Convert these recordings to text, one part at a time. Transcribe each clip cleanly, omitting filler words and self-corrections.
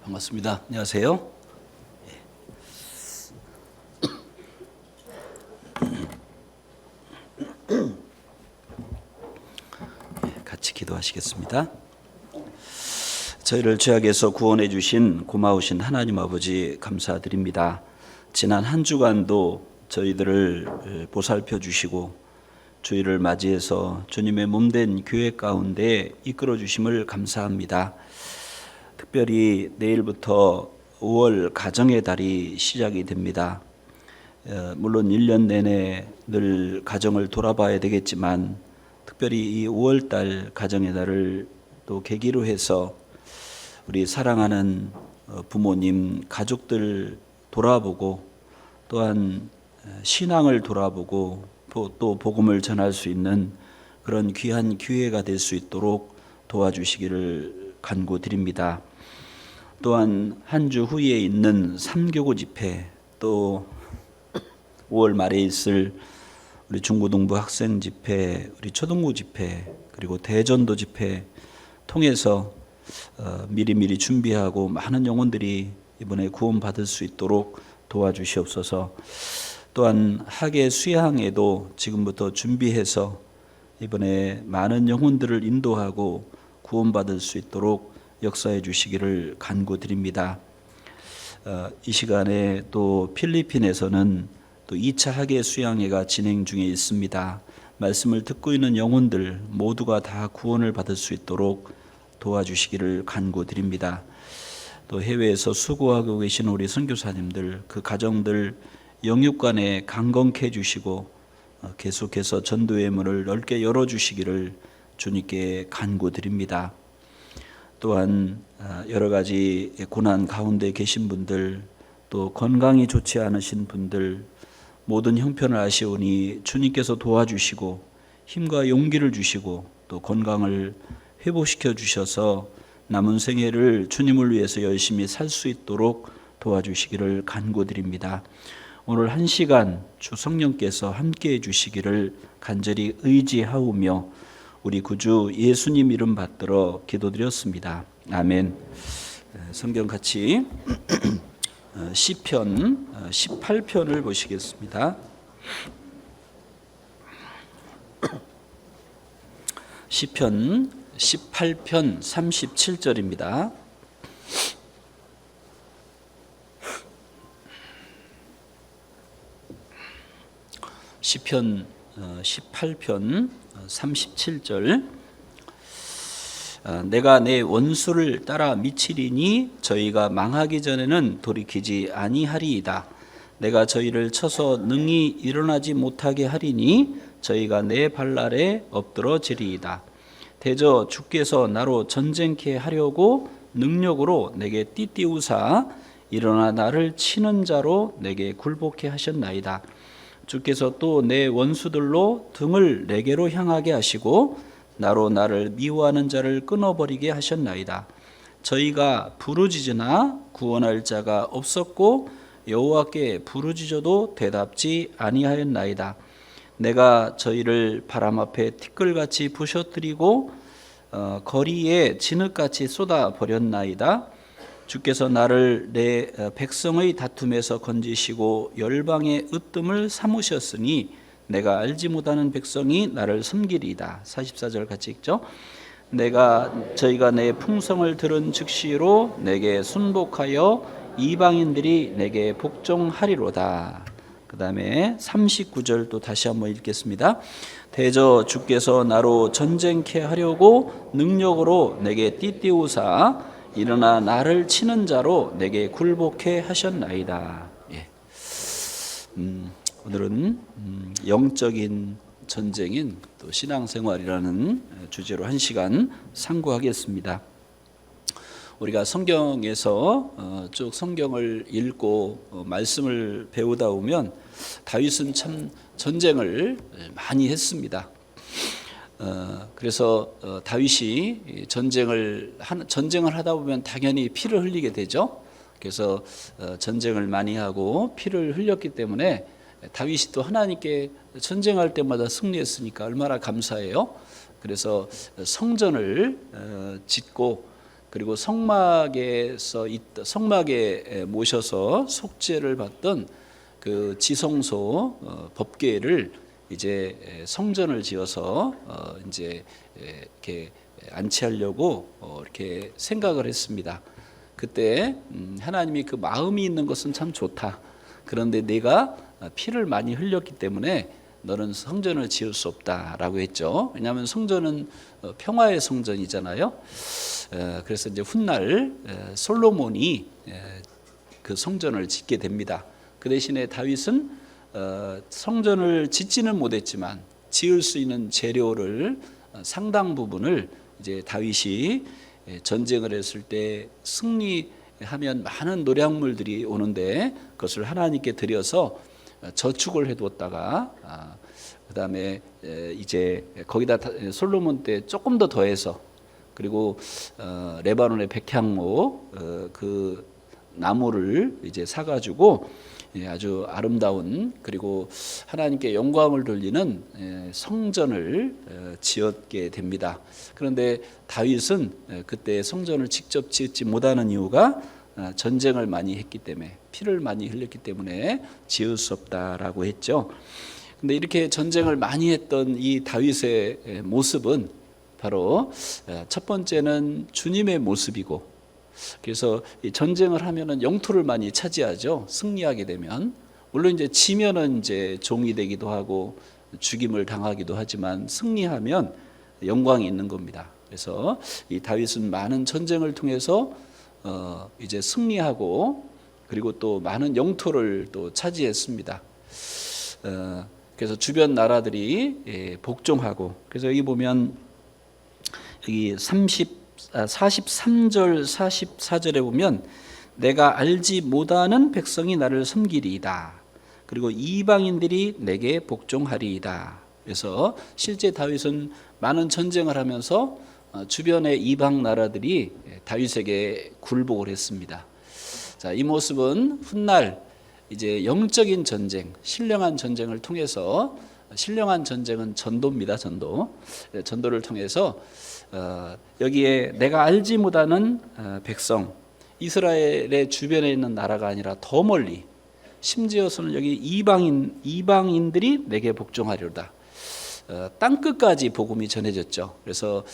반갑습니다. 안녕하세요. 같이 기도하시겠습니다. 저희를 죄악에서 구원해 주신 고마우신 하나님 아버지 감사드립니다. 지난 한 주간도 저희들을 보살펴 주시고 주일을 맞이해서 주님의 몸된 교회 가운데 이끌어 주심을 감사합니다. 특별히 내일부터 5월 가정의 달이 시작이 됩니다. 물론 1년 내내 늘 가정을 돌아봐야 되겠지만 특별히 이 5월 달 가정의 달을 또 계기로 해서 우리 사랑하는 부모님, 가족들 돌아보고 또한 신앙을 돌아보고 또 복음을 전할 수 있는 그런 귀한 기회가 될 수 있도록 도와주시기를 간구드립니다. 또한 한 주 후에 있는 3교구 집회, 또 5월 말에 있을 우리 중고등부 학생 집회, 우리 초등부 집회, 그리고 대전도 집회 통해서 미리미리 준비하고 많은 영혼들이 이번에 구원받을 수 있도록 도와주시옵소서. 또한 학예 수양에도 지금부터 준비해서 이번에 많은 영혼들을 인도하고 구원받을 수 있도록 역사해 주시기를 간구드립니다. 이 시간에 또 필리핀에서는 또 2차 학예 수양회가 진행 중에 있습니다. 말씀을 듣고 있는 영혼들 모두가 다 구원을 받을 수 있도록 도와주시기를 간구드립니다. 또 해외에서 수고하고 계신 우리 선교사님들, 그 가정들 영육간에 강건케 해주시고 계속해서 전도의 문을 넓게 열어주시기를 주님께 간구드립니다. 또한 여러 가지 고난 가운데 계신 분들, 또 건강이 좋지 않으신 분들 모든 형편을 아시오니 주님께서 도와주시고 힘과 용기를 주시고 또 건강을 회복시켜 주셔서 남은 생애를 주님을 위해서 열심히 살 수 있도록 도와주시기를 간구드립니다. 오늘 한 시간 주 성령께서 함께해 주시기를 간절히 의지하오며 우리 구주 예수님 이름 받들어 기도드렸습니다. 아멘. 성경 같이 시편 18편을 보시겠습니다. 시편 18편 37절입니다. 시편 18편 37절. 내가 내 원수를 따라 미치리니 저희가 망하기 전에는 돌이키지 아니하리이다. 내가 저희를 쳐서 능히 일어나지 못하게 하리니 저희가 내 발 아래 엎드러지리이다. 대저 주께서 나로 전쟁케 하려고 능력으로 내게 띠띠우사 일어나 나를 치는 자로 내게 굴복케 하셨나이다. 주께서 또 내 원수들로 등을 내게로 향하게 하시고 나로 나를 미워하는 자를 끊어버리게 하셨나이다. 저희가 부르짖으나 구원할 자가 없었고 여호와께 부르짖어도 대답지 아니하였나이다. 내가 저희를 바람 앞에 티끌같이 부셔뜨리고 거리에 진흙같이 쏟아버렸나이다. 주께서 나를 내 백성의 다툼에서 건지시고 열방의 으뜸을 삼으셨으니 내가 알지 못하는 백성이 나를 섬기리이다. 44절 같이 읽죠. 저희가 내 풍성을 들은 즉시로 내게 순복하여 이방인들이 내게 복종하리로다. 그 다음에 39절 또 다시 한번 읽겠습니다. 대저 주께서 나로 전쟁케 하려고 능력으로 내게 띠띠우사 일어나 나를 치는 자로 내게 굴복케 하셨나이다. 오늘은 영적인 전쟁인 또 신앙생활이라는 주제로 한 시간 상고하겠습니다. 우리가 성경에서 쭉 성경을 읽고 말씀을 배우다 보면 다윗은 참 전쟁을 많이 했습니다. 그래서 다윗이 전쟁을 하다 보면 당연히 피를 흘리게 되죠. 그래서 전쟁을 많이 하고 피를 흘렸기 때문에 다윗이 또 하나님께 전쟁할 때마다 승리했으니까 얼마나 감사해요. 그래서 성전을 짓고 그리고 성막에 모셔서 속죄를 받던 그 지성소 법궤를 이제 성전을 지어서 이제 이렇게 안치하려고 이렇게 생각을 했습니다. 그때 하나님이 그 마음이 있는 것은 참 좋다. 그런데 내가 피를 많이 흘렸기 때문에 너는 성전을 지을 수 없다라고 했죠. 왜냐하면 성전은 평화의 성전이잖아요. 그래서 이제 훗날 솔로몬이 그 성전을 짓게 됩니다. 그 대신에 다윗은 성전을 짓지는 못했지만 지을 수 있는 재료를 상당 부분을 이제 다윗이 전쟁을 했을 때 승리하면 많은 노량물들이 오는데 그것을 하나님께 드려서 저축을 해두었다가 그다음에 이제 거기다 솔로몬 때 조금 더 더해서 그리고 레바논의 백향목 그 나무를 이제 사가지고 아주 아름다운 그리고 하나님께 영광을 돌리는 성전을 지었게 됩니다. 그런데 다윗은 그때 성전을 직접 짓지 못하는 이유가 전쟁을 많이 했기 때문에 피를 많이 흘렸기 때문에 지을 수 없다라고 했죠. 근데 이렇게 전쟁을 많이 했던 이 다윗의 모습은 바로 첫 번째는 주님의 모습이고 그래서 전쟁을 하면은 영토를 많이 차지하죠. 승리하게 되면 물론 이제 지면은 이제 종이 되기도 하고 죽임을 당하기도 하지만 승리하면 영광이 있는 겁니다. 그래서 이 다윗은 많은 전쟁을 통해서 이제 승리하고 그리고 또 많은 영토를 또 차지했습니다. 그래서 주변 나라들이 복종하고 그래서 여기 보면 여기 43절 44절에 보면 내가 알지 못하는 백성이 나를 섬기리이다. 그리고 이방인들이 내게 복종하리이다. 그래서 실제 다윗은 많은 전쟁을 하면서 주변의 이방 나라들이 다윗에게 굴복을 했습니다. 자, 이 모습은 훗날 이제 영적인 전쟁, 신령한 전쟁을 통해서 신령한 전쟁은 전도입니다. 전도를 통해서 여기에 내가 알지 못하는 백성, 이스라엘의 주변에 있는 나라가 아니라 더 멀리 심지어서는 여기 이방인들이 내게 복종하리로다. 땅끝까지 복음이 전해졌죠. 그래서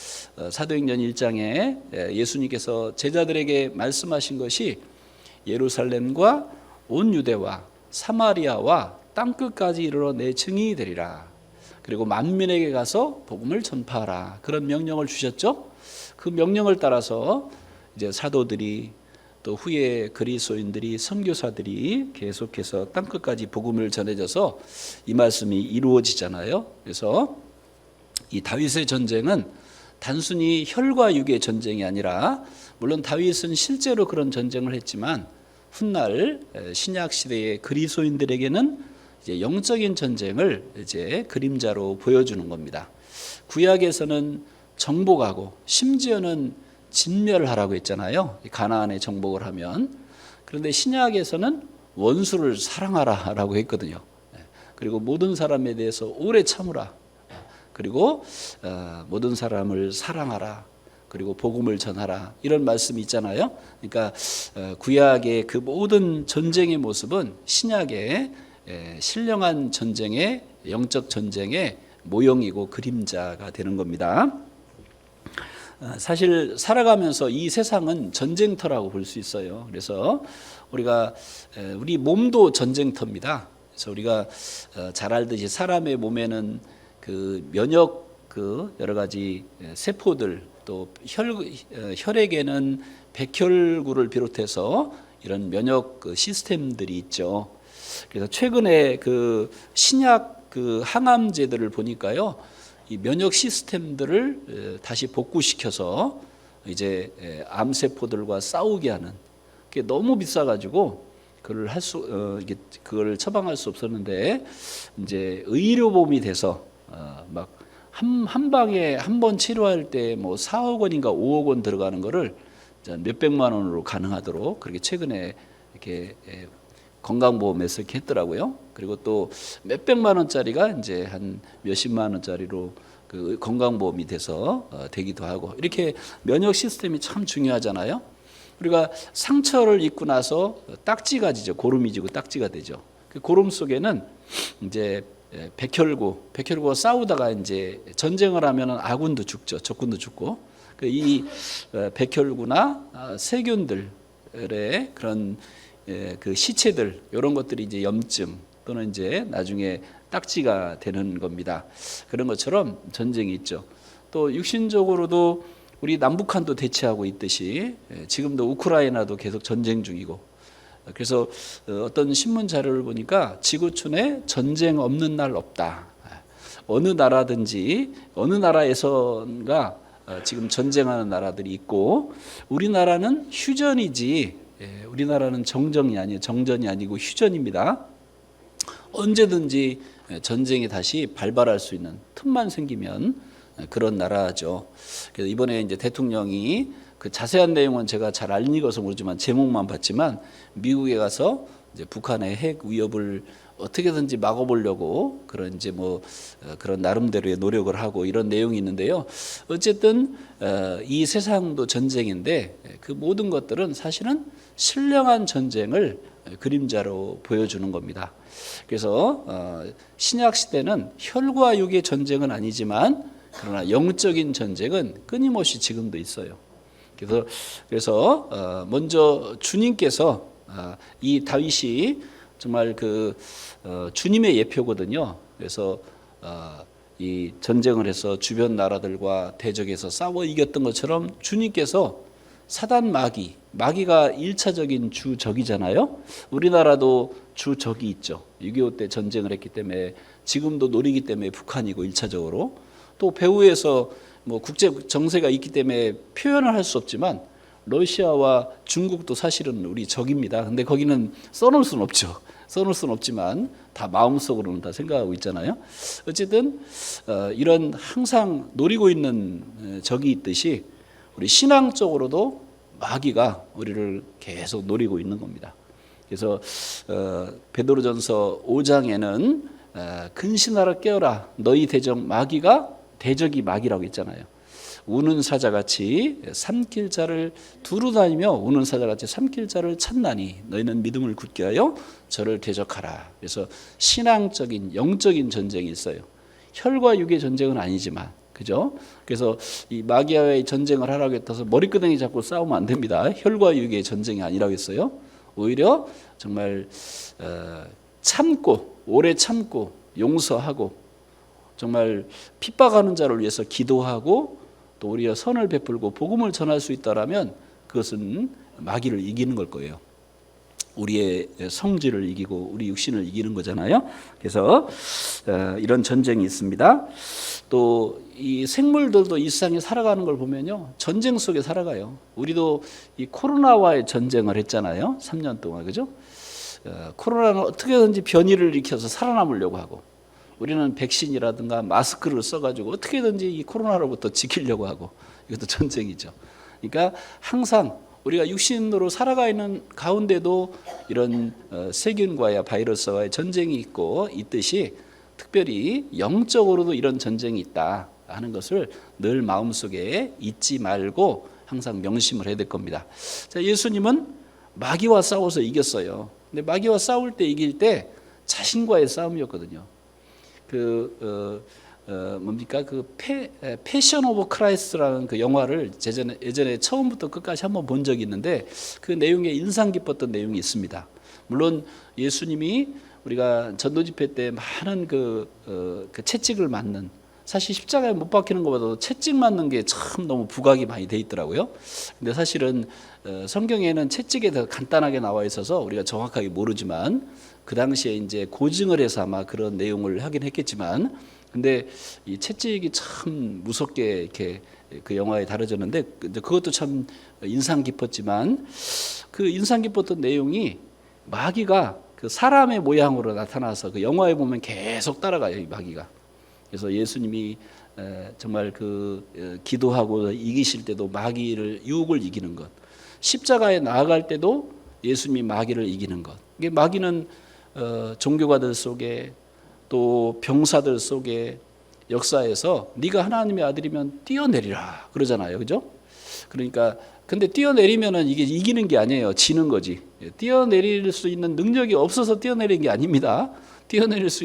사도행전 1장에 예수님께서 제자들에게 말씀하신 것이 예루살렘과 온 유대와 사마리아와 땅끝까지 이르러 내 증인이 되리라. 그리고 만민에게 가서 복음을 전파하라. 그런 명령을 주셨죠. 그 명령을 따라서 이제 사도들이 또 후에 그리스도인들이 선교사들이 계속해서 땅끝까지 복음을 전해져서 이 말씀이 이루어지잖아요. 그래서 이 다윗의 전쟁은 단순히 혈과 육의 전쟁이 아니라 물론 다윗은 실제로 그런 전쟁을 했지만 훗날 신약 시대의 그리스도인들에게는 이제 영적인 전쟁을 이제 그림자로 보여주는 겁니다. 구약에서는 정복하고 심지어는 진멸하라고 했잖아요. 가나안에 정복을 하면. 그런데 신약에서는 원수를 사랑하라라고 했거든요. 그리고 모든 사람에 대해서 오래 참으라. 그리고 모든 사람을 사랑하라. 그리고 복음을 전하라. 이런 말씀이 있잖아요. 그러니까 구약의 그 모든 전쟁의 모습은 신약의 신령한 전쟁의 영적 전쟁의 모형이고 그림자가 되는 겁니다. 사실 살아가면서 이 세상은 전쟁터라고 볼 수 있어요. 그래서 우리 몸도 전쟁터입니다. 그래서 우리가 잘 알듯이 사람의 몸에는 그 면역 그 여러 가지 세포들 또 혈액에는 백혈구를 비롯해서 이런 면역 시스템들이 있죠. 그래서 최근에 그 신약 그 항암제들을 보니까요, 이 면역 시스템들을 다시 복구시켜서 이제 암세포들과 싸우게 하는 그게 너무 비싸가지고 그걸 처방할 수 없었는데 이제 의료보험이 돼서 막 한 방에 한 번 치료할 때 뭐 4억 원인가 5억 원 들어가는 거를 몇백만 원으로 가능하도록 그렇게 최근에 이렇게 건강보험에서 이렇게 했더라고요. 그리고 또 몇백만 원짜리가 이제 한 몇십만 원짜리로 그 건강보험이 돼서 되기도 하고 이렇게 면역 시스템이 참 중요하잖아요. 우리가 상처를 입고 나서 딱지가 지죠. 고름이 지고 딱지가 되죠. 그 고름 속에는 이제 백혈구가 싸우다가 이제 전쟁을 하면은 아군도 죽죠. 적군도 죽고 이 백혈구나 세균들의 그런 그 시체들 이런 것들이 이제 염증 또는 이제 나중에 딱지가 되는 겁니다. 그런 것처럼 전쟁이 있죠. 또 육신적으로도 우리 남북한도 대치하고 있듯이 지금도 우크라이나도 계속 전쟁 중이고 그래서 어떤 신문 자료를 보니까 지구촌에 전쟁 없는 날 없다. 어느 나라든지 어느 나라에선가 지금 전쟁하는 나라들이 있고 우리나라는 휴전이지 우리나라는 정전이 아니고 휴전입니다. 언제든지 전쟁이 다시 발발할 수 있는 틈만 생기면 그런 나라죠. 그래서 이번에 이제 대통령이 그 자세한 내용은 제가 잘 안 읽어서 모르지만 제목만 봤지만 미국에 가서 이제 북한의 핵 위협을 어떻게든지 막아보려고 그런 이제 뭐 그런 나름대로의 노력을 하고 이런 내용이 있는데요. 어쨌든 이 세상도 전쟁인데 그 모든 것들은 사실은 신령한 전쟁을 그림자로 보여주는 겁니다. 그래서 신약 시대는 혈과 육의 전쟁은 아니지만 그러나 영적인 전쟁은 끊임없이 지금도 있어요. 그래서 먼저 주님께서 이 다윗이 정말 그 주님의 예표거든요. 그래서 이 전쟁을 해서 주변 나라들과 대적해서 싸워 이겼던 것처럼 주님께서 사단 마귀가 1차적인 주적이잖아요. 우리나라도 주적이 있죠. 6.25 때 전쟁을 했기 때문에 지금도 노리기 때문에 북한이고 1차적으로 또 배후에서 뭐 국제 정세가 있기 때문에 표현을 할 수 없지만 러시아와 중국도 사실은 우리 적입니다. 근데 거기는 써놓을 수는 없죠. 써놓을 수는 없지만 다 마음속으로는 다 생각하고 있잖아요. 어쨌든 이런 항상 노리고 있는 적이 있듯이 우리 신앙적으로도 마귀가 우리를 계속 노리고 있는 겁니다. 그래서 베드로전서 5장에는 근신하라 깨어라 너희 대적이 마귀라고 했잖아요. 우는 사자같이 삼킬 자를 두루 다니며 우는 사자같이 삼킬 자를 찾나니 너희는 믿음을 굳게 하여 저를 대적하라. 그래서 신앙적인 영적인 전쟁이 있어요. 혈과 육의 전쟁은 아니지만 그죠? 그래서 이 마귀와의 전쟁을 하라고 했다서 머리끄댕이 잡고 싸우면 안 됩니다. 혈과 육의 전쟁이 아니라고 했어요. 오히려 정말 오래 참고 용서하고 정말 핍박하는 자를 위해서 기도하고 또 우리가 선을 베풀고 복음을 전할 수 있다라면 그것은 마귀를 이기는 걸 거예요. 우리의 성질을 이기고 우리 육신을 이기는 거잖아요. 그래서 이런 전쟁이 있습니다. 또 이 생물들도 이 세상에 살아가는 걸 보면요, 전쟁 속에 살아가요. 우리도 이 코로나와의 전쟁을 했잖아요. 3년 동안 그죠? 코로나는 어떻게든지 변이를 일으켜서 살아남으려고 하고 우리는 백신이라든가 마스크를 써가지고 어떻게든지 이 코로나로부터 지키려고 하고 이것도 전쟁이죠. 그러니까 항상 우리가 육신으로 살아가 있는 가운데도 이런 세균과의 바이러스와의 전쟁이 있듯이 특별히 영적으로도 이런 전쟁이 있다 하는 것을 늘 마음속에 잊지 말고 항상 명심을 해야 될 겁니다. 자, 예수님은 마귀와 싸워서 이겼어요. 근데 마귀와 싸울 때 이길 때 자신과의 싸움이었거든요. 뭡니까? 패션 오브 크라이스트라는 그 영화를 예전에 처음부터 끝까지 한번 본 적이 있는데 그 내용에 인상 깊었던 내용이 있습니다. 물론 예수님이 우리가 전도집회 때 많은 그 채찍을 맞는, 사실 십자가에 못 박히는 것보다도 채찍 맞는 게 참 너무 부각이 많이 돼 있더라고요. 근데 사실은 성경에는 채찍에 더 간단하게 나와 있어서 우리가 정확하게 모르지만 그 당시에 이제 고증을 해서 아마 그런 내용을 하긴 했겠지만, 근데 이 채찍이 참 무섭게 이렇게 그 영화에 다뤄졌는데 그것도 참 인상 깊었지만 그 인상 깊었던 내용이 마귀가 그 사람의 모양으로 나타나서 그 영화에 보면 계속 따라가요, 이 마귀가. 그래서 예수님이 정말 기도하고 이기실 때도 유혹을 이기는 것, 십자가에 나아갈 때도 예수님이 마귀를 이기는 것. 이게 마귀는 종교가들 속에 또 병사들 속에 역사에서 네가 하나님의 아들이면 뛰어내리라 그러잖아요. 그죠? 그러니까 근데 뛰어내리면은 이게 이기는 게 아니에요. 지는 거지. 뛰어내릴 수 있는 능력이 없어서 뛰어내린 게 아닙니다. 뛰어내릴 수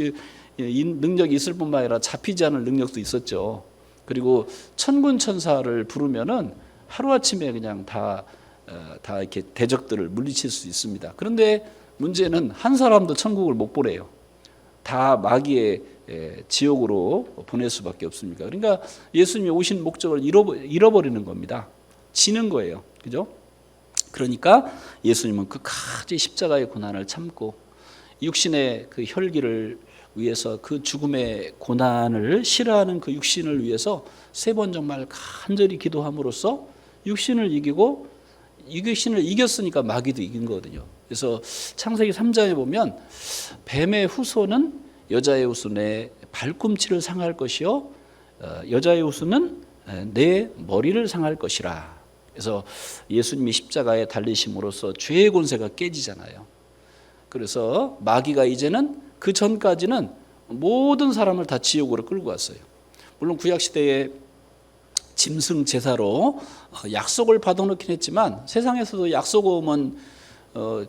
있는 능력이 있을 뿐만 아니라 잡히지 않을 능력도 있었죠. 그리고 천군 천사를 부르면은 하루아침에 그냥 다 이렇게 대적들을 물리칠 수 있습니다. 그런데 문제는 한 사람도 천국을 못 보내요. 다 마귀의 지옥으로 보낼 수밖에 없습니까? 그러니까 예수님이 오신 목적을 잃어버리는 겁니다. 지는 거예요. 그죠? 그러니까 예수님은 끝까지 십자가의 고난을 참고 육신의 그 혈기를 위해서 그 죽음의 고난을 싫어하는 그 육신을 위해서 3번 정말 간절히 기도함으로써 육신을 이기고 이 육신을 이겼으니까 마귀도 이긴 거거든요. 그래서 창세기 3장에 보면 뱀의 후손은 여자의 후손의 발꿈치를 상할 것이요 여자의 후손은 내 머리를 상할 것이라. 그래서 예수님이 십자가에 달리심으로써 죄의 권세가 깨지잖아요. 그래서 마귀가 이제는 그 전까지는 모든 사람을 다 지옥으로 끌고 왔어요. 물론 구약시대에 짐승 제사로 약속을 받아놓긴 했지만 세상에서도 약속 오면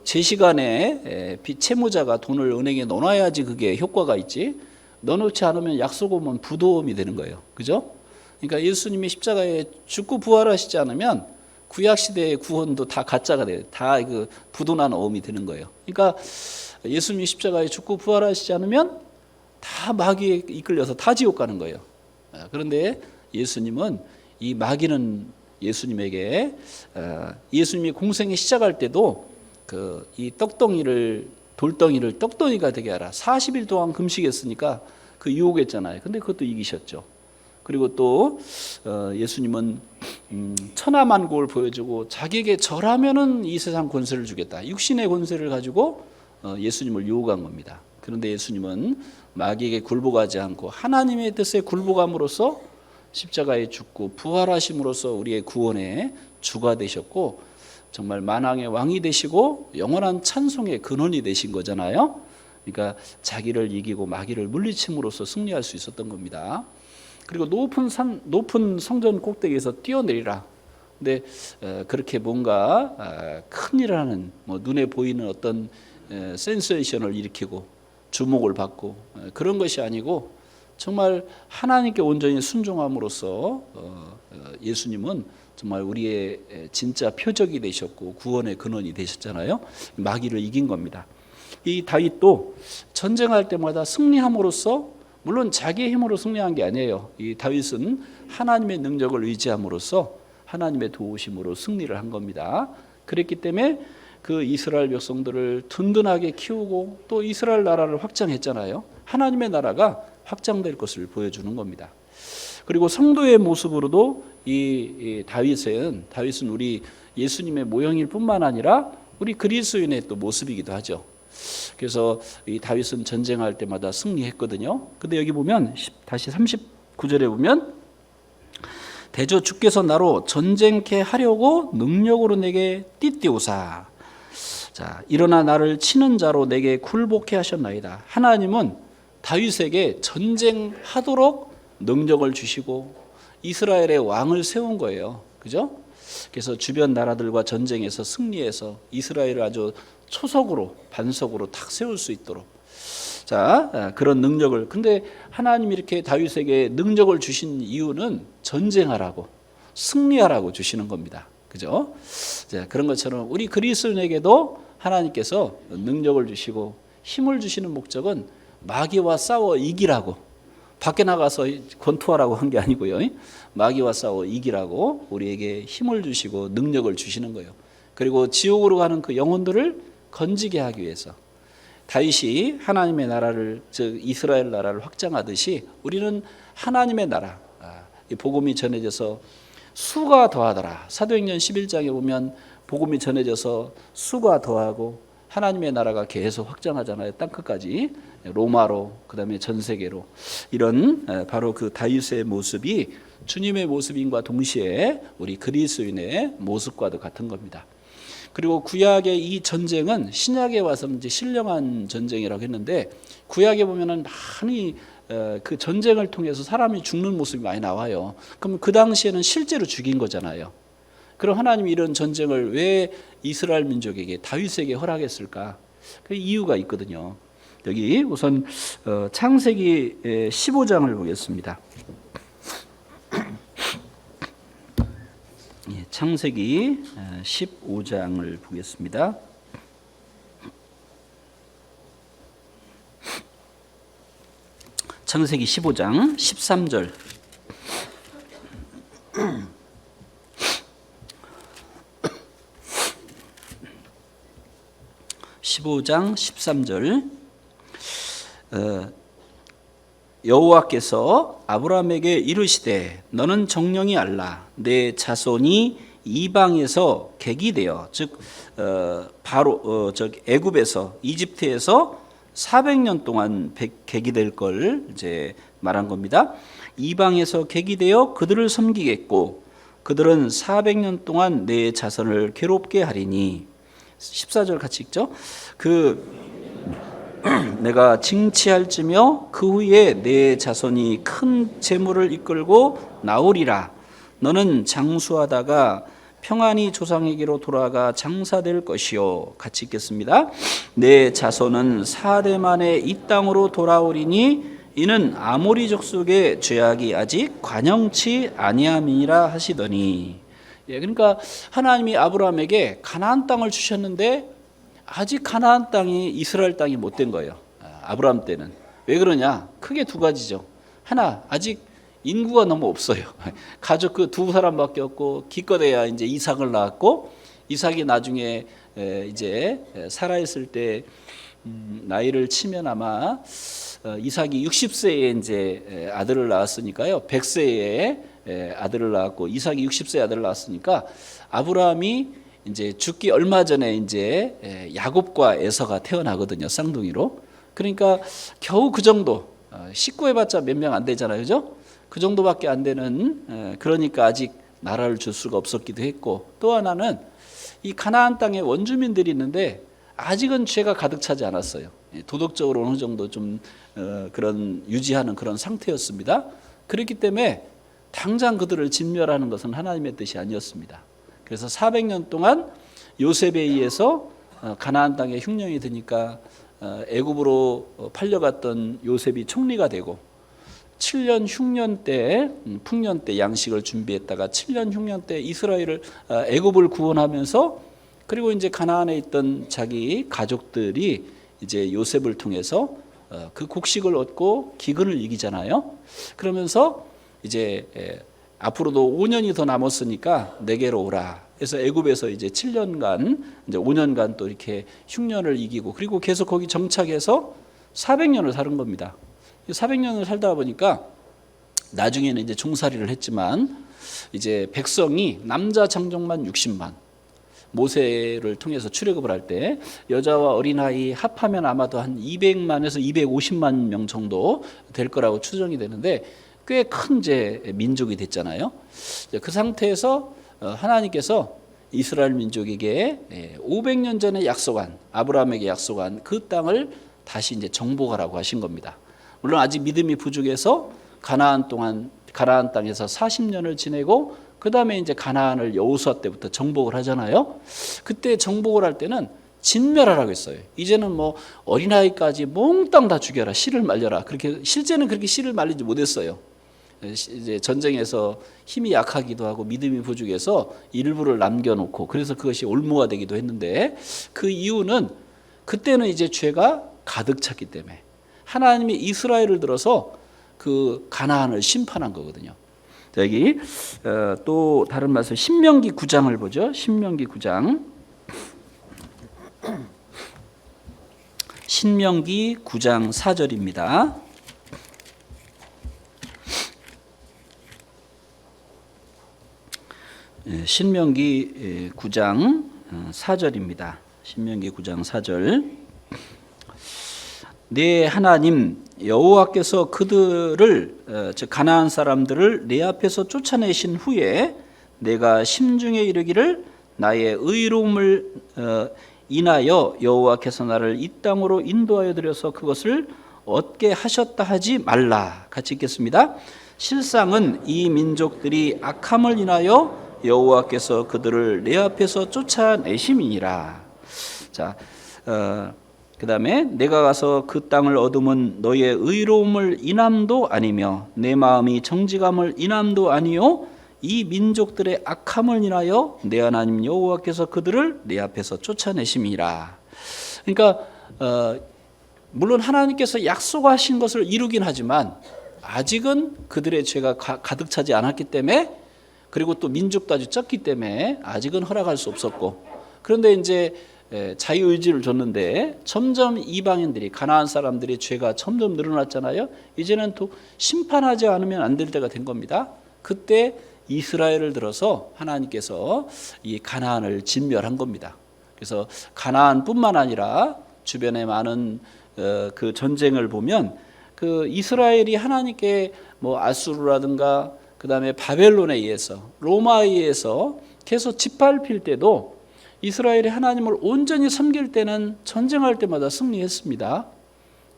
제 시간에 채무자가 돈을 은행에 넣어놔야지 그게 효과가 있지, 넣어놓지 않으면 약속 오면 부도움이 되는 거예요. 그죠? 그러니까 예수님이 십자가에 죽고 부활하시지 않으면 구약시대의 구원도 다 가짜가 돼요. 다 그 부도난 어음이 되는 거예요. 그러니까 예수님이 십자가에 죽고 부활하시지 않으면 다 마귀에 이끌려서 다 지옥 가는 거예요. 그런데 예수님은 이 마귀는 예수님에게 예수님이 공생에 시작할 때도 이 돌덩이를 떡덩이가 되게 하라. 40일 동안 금식했으니까 그 유혹했잖아요. 근데 그것도 이기셨죠. 그리고 또 예수님은 천하만국을 보여주고 자기에게 절하면은 이 세상 권세를 주겠다. 육신의 권세를 가지고 예수님을 유혹한 겁니다. 그런데 예수님은 마귀에게 굴복하지 않고 하나님의 뜻에 굴복함으로써 십자가에 죽고 부활하심으로써 우리의 구원의 주가 되셨고 정말 만왕의 왕이 되시고 영원한 찬송의 근원이 되신 거잖아요. 그러니까 자기를 이기고 마귀를 물리침으로써 승리할 수 있었던 겁니다. 그리고 높은 성전 꼭대기에서 뛰어내리라. 근데 그렇게 뭔가 큰 일을 하는 눈에 보이는 어떤 센세이션을 일으키고 주목을 받고 그런 것이 아니고 정말 하나님께 온전히 순종함으로써 예수님은 정말 우리의 진짜 표적이 되셨고 구원의 근원이 되셨잖아요. 마귀를 이긴 겁니다. 이 다윗도 전쟁할 때마다 승리함으로써, 물론 자기의 힘으로 승리한 게 아니에요. 이 다윗은 하나님의 능력을 의지함으로써 하나님의 도우심으로 승리를 한 겁니다. 그랬기 때문에 그 이스라엘 백성들을 든든하게 키우고 또 이스라엘 나라를 확장했잖아요. 하나님의 나라가 확장될 것을 보여주는 겁니다. 그리고 성도의 모습으로도 이 다윗은 우리 예수님의 모형일 뿐만 아니라 우리 그리스도인의 또 모습이기도 하죠. 그래서 이 다윗은 전쟁할 때마다 승리했거든요. 근데 여기 보면 다시 39절에 보면 대저 주께서 나로 전쟁케 하려고 능력으로 내게 띠띠우사. 자, 일어나 나를 치는 자로 내게 굴복케 하셨나이다. 하나님은 다윗에게 전쟁하도록 능력을 주시고 이스라엘의 왕을 세운 거예요. 그죠? 그래서 주변 나라들과 전쟁에서 승리해서 이스라엘을 아주 초석으로 반석으로 탁 세울 수 있도록, 자, 그런 능력을, 근데 하나님이 이렇게 다윗에게 능력을 주신 이유는 전쟁하라고 승리하라고 주시는 겁니다. 그죠? 자, 그런 것처럼 우리 그리스도인에게도 하나님께서 능력을 주시고 힘을 주시는 목적은 마귀와 싸워 이기라고, 밖에 나가서 권투하라고 한 게 아니고요. 마귀와 싸워 이기라고 우리에게 힘을 주시고 능력을 주시는 거예요. 그리고 지옥으로 가는 그 영혼들을 건지게 하기 위해서 다윗이 하나님의 나라를, 즉 이스라엘 나라를 확장하듯이 우리는 하나님의 나라, 이 복음이 전해져서 수가 더하더라. 사도행전 11장에 보면 복음이 전해져서 수가 더하고 하나님의 나라가 계속 확장하잖아요. 땅끝까지 로마로 그다음에 전 세계로. 이런 바로 그 다윗의 모습이 주님의 모습인과 동시에 우리 그리스도인의 모습과도 같은 겁니다. 그리고 구약의 이 전쟁은 신약에 와서 이제 신령한 전쟁이라고 했는데, 구약에 보면은 많이 그 전쟁을 통해서 사람이 죽는 모습이 많이 나와요. 그럼 그 당시에는 실제로 죽인 거잖아요. 그럼 하나님이 이런 전쟁을 왜 이스라엘 민족에게, 다윗에게 허락했을까? 그 이유가 있거든요. 여기 우선 창세기 15장을 보겠습니다. 창세기 15장을 보겠습니다. 창세기 15장 13절. 15장 13절. 여호와께서 아브라함에게 이르시되 너는 정령이 알라 내 자손이 이방에서 객이 되어, 즉 바로 애굽에서, 이집트에서 400년 동안 객이 될 걸 이제 말한 겁니다. 이방에서 객이 되어 그들을 섬기겠고 그들은 400년 동안 내 자손을 괴롭게 하리니. 14절 같이 읽죠. 내가 징치할지며 그 후에 내 자손이 큰 재물을 이끌고 나오리라. 너는 장수하다가 평안히 조상에게로 돌아가 장사될 것이요. 같이 읽겠습니다. 내 자손은 4대 만에 이 땅으로 돌아오리니 이는 아모리 족속의 죄악이 아직 관영치 아니함이라 하시더니. 그러니까 하나님이 아브라함에게 가나안 땅을 주셨는데 아직 가나안 땅이 이스라엘 땅이 못 된 거예요. 아브라함 때는. 왜 그러냐? 크게 두 가지죠. 하나, 아직 인구가 너무 없어요. 가족 그 두 사람밖에 없고, 기껏해야 이제 이삭을 낳았고, 이삭이 나중에 이제 살아있을 때 나이를 치면 아마 이삭이 60세에 이제 아들을 낳았으니까요. 100세에 아들을 낳았고, 이삭이 60세에 아들을 낳았으니까 아브라함이 이제 죽기 얼마 전에 이제 야곱과 에서가 태어나거든요. 쌍둥이로. 그러니까 겨우 그 정도, 식구해봤자 몇 명 안 되잖아요, 그죠? 그 정도밖에 안 되는, 그러니까 아직 나라를 줄 수가 없었기도 했고, 또 하나는 이 가나안 땅에 원주민들이 있는데 아직은 죄가 가득 차지 않았어요. 도덕적으로 어느 정도 좀 그런 유지하는 그런 상태였습니다. 그렇기 때문에 당장 그들을 진멸하는 것은 하나님의 뜻이 아니었습니다. 그래서 400년 동안 요셉에 의해서 가나안 땅에 흉년이 드니까 애굽으로 팔려갔던 요셉이 총리가 되고, 7년 흉년 때, 풍년 때 양식을 준비했다가 7년 흉년 때 이스라엘을, 애굽을 구원하면서, 그리고 이제 가나안에 있던 자기 가족들이 이제 요셉을 통해서 그 곡식을 얻고 기근을 이기잖아요. 그러면서 이제 앞으로도 5년이 더 남았으니까 내게로 오라. 그래서 애굽에서 이제 7년간, 이제 5년간 또 이렇게 흉년을 이기고, 그리고 계속 거기 정착해서 400년을 사는 겁니다. 400년을 살다 보니까 나중에는 이제 종살이를 했지만, 이제 백성이 남자 장정만 60만, 모세를 통해서 출애굽을 할 때 여자와 어린아이 합하면 아마도 한 200만에서 250만 명 정도 될 거라고 추정이 되는데, 꽤 큰 이제 민족이 됐잖아요. 그 상태에서 하나님께서 이스라엘 민족에게 500년 전에 약속한, 아브라함에게 약속한 그 땅을 다시 이제 정복하라고 하신 겁니다. 물론 아직 믿음이 부족해서 가나안 땅에서 40년을 지내고, 그 다음에 이제 가나안을 여호수아 때부터 정복을 하잖아요. 그때 정복을 할 때는 진멸하라고 했어요. 이제는 뭐 어린아이까지 몽땅 다 죽여라, 씨를 말려라. 그렇게 실제는 그렇게 씨를 말리지 못했어요. 이제 전쟁에서 힘이 약하기도 하고 믿음이 부족해서 일부를 남겨놓고, 그래서 그것이 올무가 되기도 했는데, 그 이유는 그때는 이제 죄가 가득 찼기 때문에 하나님이 이스라엘을 들어서 그 가나안을 심판한 거거든요. 자, 여기 또 다른 말씀, 신명기 9장을 보죠. 신명기 9장. 신명기 9장 4절입니다. 신명기 9장 4절입니다. 신명기 9장 4절. 내 하나님 여호와께서 그들을 즉 가나안 사람들을 내 앞에서 쫓아내신 후에 내가 심중에 이르기를 나의 의로움을 인하여 여호와께서 나를 이 땅으로 인도하여 드려서 그것을 얻게 하셨다 하지 말라. 같이 읽겠습니다. 실상은 이 민족들이 악함을 인하여 여호와께서 그들을 내 앞에서 쫓아내심이니라. 자, 그 다음에 내가 가서 그 땅을 얻으면 너의 의로움을 인함도 아니며 내 마음이 정직함을 인함도 아니요 이 민족들의 악함을 인하여 내 하나님 여호와께서 그들을 내 앞에서 쫓아내심이라. 그러니까 물론 하나님께서 약속하신 것을 이루긴 하지만 아직은 그들의 죄가 가득 차지 않았기 때문에, 그리고 또 민족도 아주 적기 때문에 아직은 허락할 수 없었고, 그런데 이제 자유의지를 줬는데 점점 이방인들이, 가나안 사람들의 죄가 점점 늘어났잖아요. 이제는 또 심판하지 않으면 안 될 때가 된 겁니다. 그때 이스라엘을 들어서 하나님께서 이 가나안을 진멸한 겁니다. 그래서 가나안뿐만 아니라 주변에 많은 그 전쟁을 보면 그 이스라엘이 하나님께 뭐 아수르라든가 그 다음에 바벨론에 의해서, 로마에 의해서 계속 짓밟힐 때도 이스라엘이 하나님을 온전히 섬길 때는 전쟁할 때마다 승리했습니다.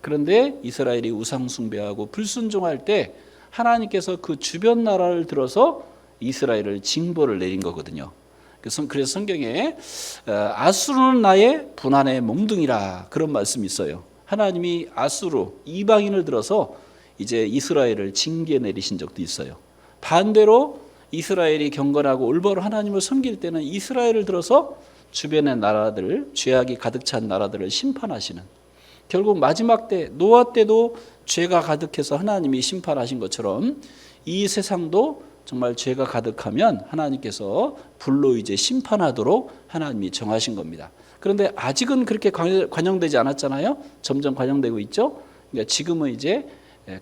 그런데 이스라엘이 우상 숭배하고 불순종할 때 하나님께서 그 주변 나라를 들어서 이스라엘을 징벌을 내린 거거든요. 그래서 성경에 아수르는 나의 분한의 몽둥이라 그런 말씀이 있어요. 하나님이 아수르 이방인을 들어서 이제 이스라엘을 징계 내리신 적도 있어요. 반대로 이스라엘이 경건하고 올바로 하나님을 섬길 때는 이스라엘을 들어서 주변의 나라들, 죄악이 가득 찬 나라들을 심판하시는, 결국 마지막 때 노아 때도 죄가 가득해서 하나님이 심판하신 것처럼 이 세상도 정말 죄가 가득하면 하나님께서 불로 이제 심판하도록 하나님이 정하신 겁니다. 그런데 아직은 그렇게 관영되지 않았잖아요. 점점 관영되고 있죠. 그러니까 지금은 이제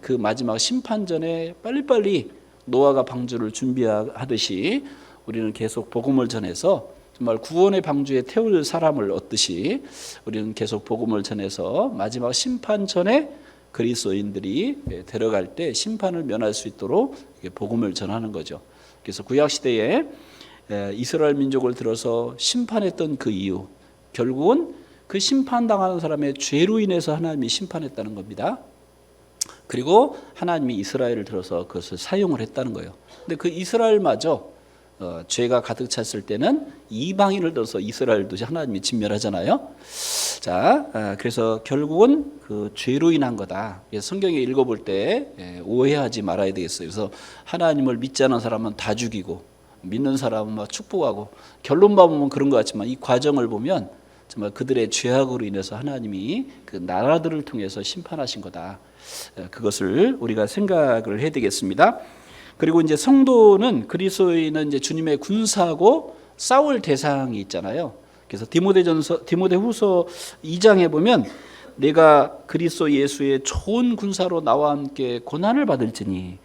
그 마지막 심판 전에 빨리빨리 노아가 방주를 준비하듯이 우리는 계속 복음을 전해서 정말 구원의 방주에 태울 사람을 얻듯이 우리는 계속 복음을 전해서 마지막 심판 전에 그리스도인들이 데려갈 때 심판을 면할 수 있도록 복음을 전하는 거죠. 그래서 구약 시대에 이스라엘 민족을 들어서 심판했던 그 이유, 결국은 그 심판당하는 사람의 죄로 인해서 하나님이 심판했다는 겁니다. 그리고 하나님이 이스라엘을 들어서 그것을 사용을 했다는 거예요. 근데 그 이스라엘마저 죄가 가득 찼을 때는 이방인을 들어서 이스라엘도 하나님이 진멸하잖아요. 자, 그래서 결국은 그 죄로 인한 거다. 성경에 읽어볼 때 오해하지 말아야 되겠어요. 그래서 하나님을 믿지 않은 사람은 다 죽이고 믿는 사람은 막 축복하고, 결론만 보면 그런 것 같지만 이 과정을 보면 정말 그들의 죄악으로 인해서 하나님이 그 나라들을 통해서 심판하신 거다. 그것을 우리가 생각을 해야 되겠습니다. 그리고 이제 성도는, 그리스도인은 이제 주님의 군사고 싸울 대상이 있잖아요. 그래서 디모데후서 2장에 보면 내가 그리스도 예수의 좋은 군사로 나와 함께 고난을 받을지니,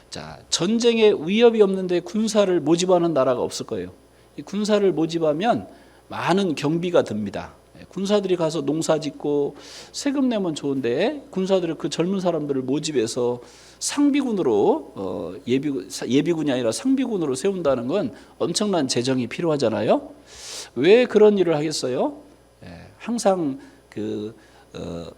자, 전쟁에 위협이 없는데 군사를 모집하는 나라가 없을 거예요. 이 군사를 모집하면 많은 경비가 듭니다. 군사들이 가서 농사 짓고 세금 내면 좋은데 군사들을, 그 젊은 사람들을 모집해서 상비군으로 예비군이 아니라 상비군으로 세운다는 건 엄청난 재정이 필요하잖아요. 왜 그런 일을 하겠어요? 항상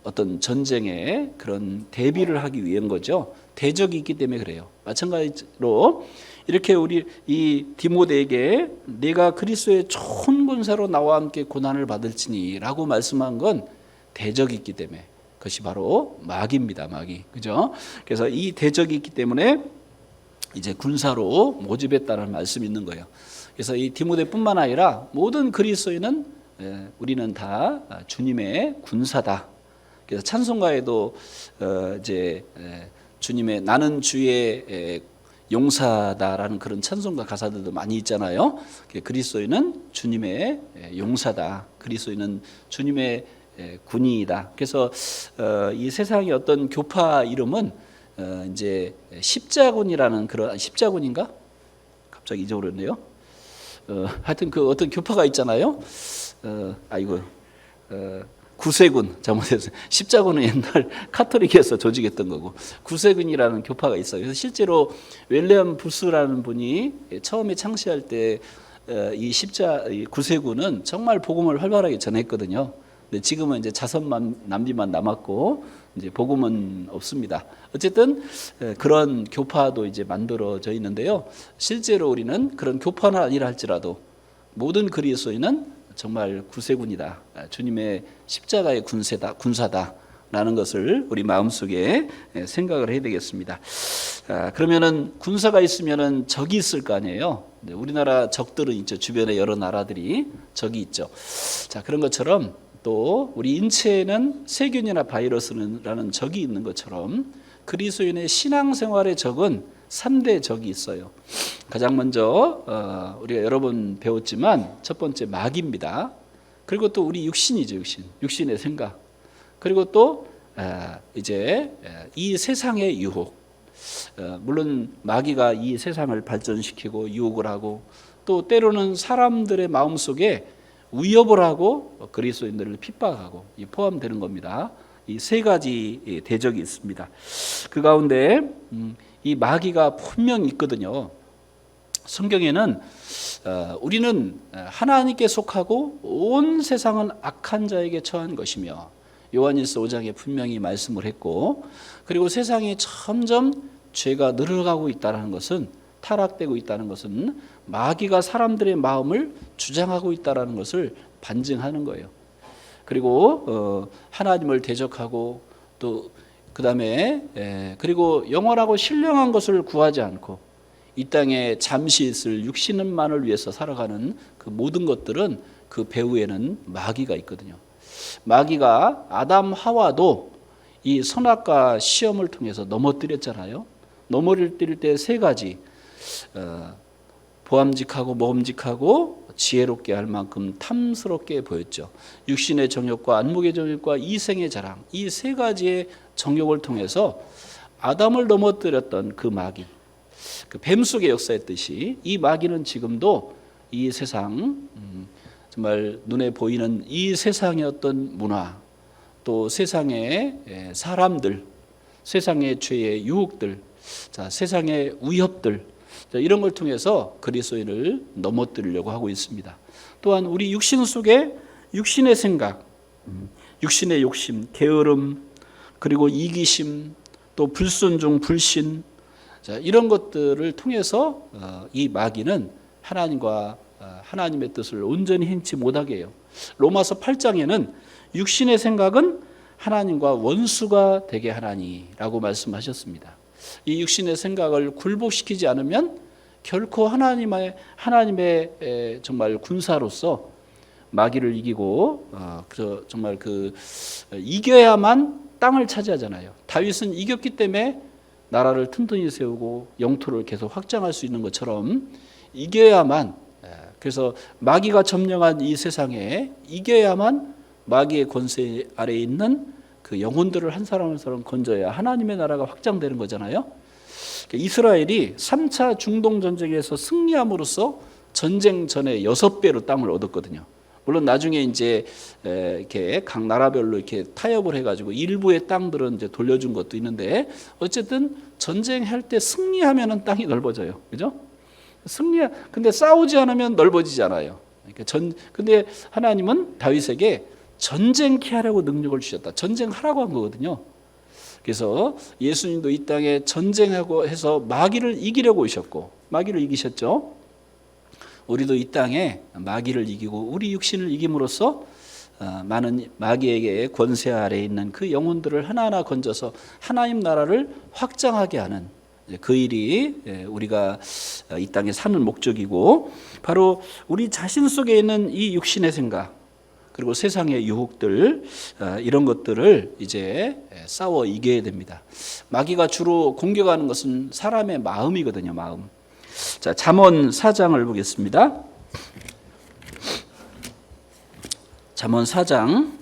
어떤 전쟁에 그런 대비를 하기 위한 거죠. 대적이 있기 때문에 그래요. 마찬가지로 이렇게 우리 이 디모데에게 내가 그리스도의 좋은 군사로 나와 함께 고난을 받을지니라고 말씀한 건 대적이 있기 때문에, 그것이 바로 마귀입니다. 마귀, 그죠? 그래서 이 대적이 있기 때문에 이제 군사로 모집했다는 말씀이 있는 거예요. 그래서 이 디모데뿐만 아니라 모든 그리스도인은 우리는 다 주님의 군사다. 그래서 찬송가에도 이제 주님의 나는 주의 용사다라는 그런 찬송가 가사들도 많이 있잖아요. 그리스도인은 주님의 용사다. 그리스도인은 주님의 군인이다. 그래서 이 세상의 어떤 교파 이름은 이제 십자군이라는 그런, 십자군인가? 갑자기 잊어버렸네요. 하여튼 그 어떤 교파가 있잖아요. 구세군, 잘못했어요. 십자군은 옛날 카톨릭에서 조직했던 거고, 구세군이라는 교파가 있어요. 그래서 실제로 윌리엄 부스라는 분이 처음에 창시할 때 이 구세군은 정말 복음을 활발하게 전했거든요. 근데 지금은 이제 자선만 남비만 남았고 이제 복음은 없습니다. 어쨌든 그런 교파도 이제 만들어져 있는데요. 실제로 우리는 그런 교파는 아니라 할지라도 모든 그리스도인은 정말 구세군이다. 주님의 십자가의 군사다라는 것을 우리 마음속에 생각을 해야 되겠습니다. 그러면은 군사가 있으면은 적이 있을 거 아니에요. 우리나라 적들은 있죠. 주변에 여러 나라들이 적이 있죠. 자, 그런 것처럼 또 우리 인체에는 세균이나 바이러스라는 적이 있는 것처럼 그리스도인의 신앙생활의 적은 3대 적이 있어요. 가장 먼저 우리가 여러 번 배웠지만 첫 번째 마귀입니다. 그리고 또 우리 육신이죠. 육신의 생각. 그리고 또 이제 이 세상의 유혹. 물론 마귀가 이 세상을 발전시키고 유혹을 하고 또 때로는 사람들의 마음속에 위협을 하고 그리스도인들을 핍박하고 포함되는 겁니다. 이 세 가지 대적이 있습니다. 그 가운데 이 마귀가 분명히 있거든요. 성경에는 우리는 하나님께 속하고 온 세상은 악한 자에게 처한 것이며 요한일서 5장에 분명히 말씀을 했고, 그리고 세상이 점점 죄가 늘어가고 있다는 것은, 타락되고 있다는 것은 마귀가 사람들의 마음을 주장하고 있다는 것을 반증하는 거예요. 그리고 하나님을 대적하고 또 그다음에 그리고 영원하고 신령한 것을 구하지 않고 이 땅에 잠시 있을 육신만을 위해서 살아가는 그 모든 것들은 그 배후에는 마귀가 있거든요. 마귀가 아담 하와도 이 선악과 시험을 통해서 넘어뜨렸잖아요. 넘어뜨릴 때 세 가지, 보암직하고 모험직하고 지혜롭게 할 만큼 탐스럽게 보였죠. 육신의 정욕과 안목의 정욕과 이생의 자랑, 이 세 가지의 정욕을 통해서 아담을 넘어뜨렸던 그 마귀, 그 뱀 속의 역사였듯이 이 마귀는 지금도 이 세상, 정말 눈에 보이는 이 세상의 어떤 문화, 또 세상의 사람들, 세상의 죄의 유혹들, 세상의 위협들, 이런 걸 통해서 그리스도인을 넘어뜨리려고 하고 있습니다. 또한 우리 육신 속에 육신의 생각, 육신의 욕심, 게으름, 그리고 이기심, 또 불순종, 불신, 이런 것들을 통해서 이 마귀는 하나님과 하나님의 뜻을 온전히 행치 못하게 해요. 로마서 8장에는 육신의 생각은 하나님과 원수가 되게 하나니라고 말씀하셨습니다. 이 육신의 생각을 굴복시키지 않으면 결코 하나님의 정말 군사로서 마귀를 이기고 정말 이겨야만 땅을 차지하잖아요. 다윗은 이겼기 때문에 나라를 튼튼히 세우고 영토를 계속 확장할 수 있는 것처럼 이겨야만, 그래서 마귀가 점령한 이 세상에 이겨야만 마귀의 권세 아래에 있는 그 영혼들을 한 사람 한 사람 건져야 하나님의 나라가 확장되는 거잖아요. 이스라엘이 3차 중동 전쟁에서 승리함으로써 전쟁 전에 6배로 땅을 얻었거든요. 물론 나중에 이제 이렇게 각 나라별로 이렇게 타협을 해가지고 일부의 땅들은 이제 돌려준 것도 있는데, 어쨌든 전쟁할 때 승리하면은 땅이 넓어져요, 그죠? 근데 싸우지 않으면 넓어지지 않아요. 근데 하나님은 다윗에게 전쟁케 하라고 능력을 주셨다. 전쟁하라고 한 거거든요. 그래서 예수님도 이 땅에 전쟁하고 해서 마귀를 이기려고 오셨고 마귀를 이기셨죠. 우리도 이 땅에 마귀를 이기고 우리 육신을 이김으로써 많은 마귀에게 권세 아래에 있는 그 영혼들을 하나하나 건져서 하나님 나라를 확장하게 하는 그 일이 우리가 이 땅에 사는 목적이고, 바로 우리 자신 속에 있는 이 육신의 생각, 그리고 세상의 유혹들, 이런 것들을 이제 싸워 이겨야 됩니다. 마귀가 주로 공격하는 것은 사람의 마음이거든요, 마음. 자, 잠언 4장을 보겠습니다. 잠언 4장.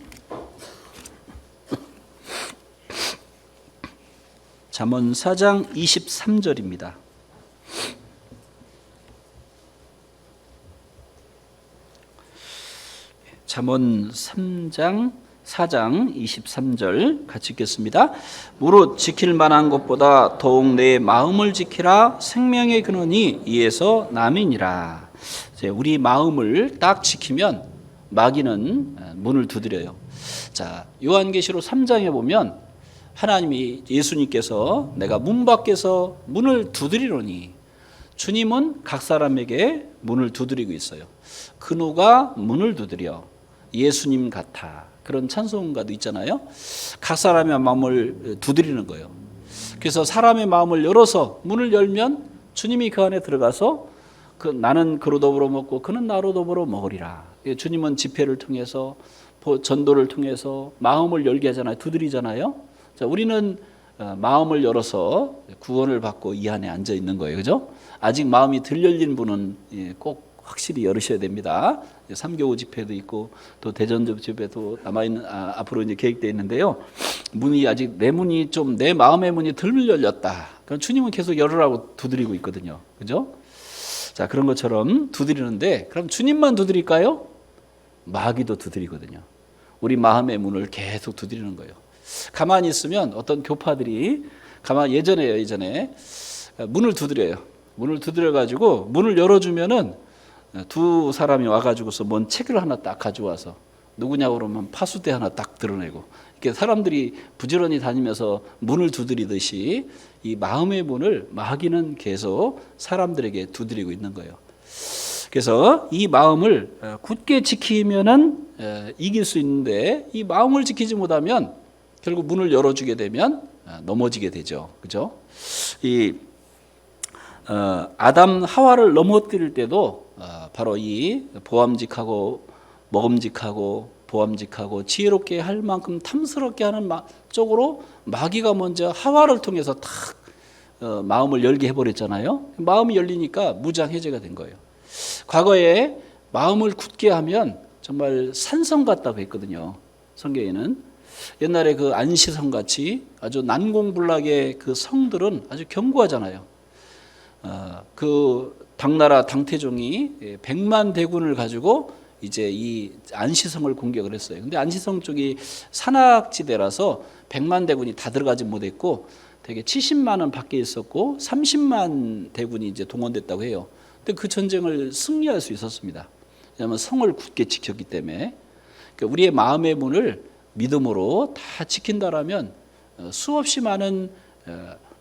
잠언 4장 23절입니다. 잠언 3장 4장 23절 같이 읽겠습니다. 무릇 지킬 만한 것보다 더욱 내 마음을 지키라. 생명의 근원이 이에서 남이니라. 우리 마음을 딱 지키면 마귀는 문을 두드려요. 자, 요한계시록 3장에 보면 하나님이 예수님께서 내가 문 밖에서 문을 두드리노니, 주님은 각 사람에게 문을 두드리고 있어요. 그 누가 문을 두드려 예수님 같아. 그런 찬송가도 있잖아요. 각 사람의 마음을 두드리는 거예요. 그래서 사람의 마음을 열어서 문을 열면 주님이 그 안에 들어가서 나는 그로 더불어 먹고 그는 나로 더불어 먹으리라. 주님은 집회를 통해서 전도를 통해서 마음을 열게 하잖아요. 두드리잖아요. 자, 우리는 마음을 열어서 구원을 받고 이 안에 앉아 있는 거예요. 그죠? 아직 마음이 덜 열린 분은 꼭 확실히 열으셔야 됩니다. 3교우 집회도 있고 또 대전접 집회도 남아있는 앞으로 이제 계획되어 있는데요. 문이 아직 내 마음의 문이 덜 열렸다. 그럼 주님은 계속 열으라고 두드리고 있거든요. 그죠? 자, 그런 것처럼 두드리는데, 그럼 주님만 두드릴까요? 마귀도 두드리거든요. 우리 마음의 문을 계속 두드리는 거예요. 가만히 있으면 어떤 교파들이 예전에 문을 두드려요. 문을 두드려가지고 문을 열어주면은 두 사람이 와가지고서 뭔 책을 하나 딱 가져와서 누구냐고 그러면 파수대 하나 딱 드러내고, 이렇게 사람들이 부지런히 다니면서 문을 두드리듯이 이 마음의 문을 마귀는 계속 사람들에게 두드리고 있는 거예요. 그래서 이 마음을 굳게 지키면은 이길 수 있는데, 이 마음을 지키지 못하면 결국 문을 열어주게 되면 넘어지게 되죠. 그죠? 아담 하와를 넘어뜨릴 때도 바로 이 보암직하고 먹음직하고 보암직하고 지혜롭게 할 만큼 탐스럽게 하는 쪽으로 마귀가 먼저 하와를 통해서 탁 마음을 열게 해버렸잖아요. 마음이 열리니까 무장해제가 된 거예요. 과거에 마음을 굳게 하면 정말 산성 같다고 했거든요. 성경에는 옛날에 그 안시성 같이 아주 난공불락의 그 성들은 아주 견고하잖아요. 그 당나라 당태종이 100만 대군을 가지고 이제 이 안시성을 공격을 했어요. 근데 안시성 쪽이 산악지대라서 100만 대군이 다 들어가지 못했고 되게 70만 원 밖에 있었고 30만 대군이 이제 동원됐다고 해요. 근데 그 전쟁을 승리할 수 있었습니다. 왜냐하면 성을 굳게 지켰기 때문에. 그러니까 우리의 마음의 문을 믿음으로 다 지킨다라면 수없이 많은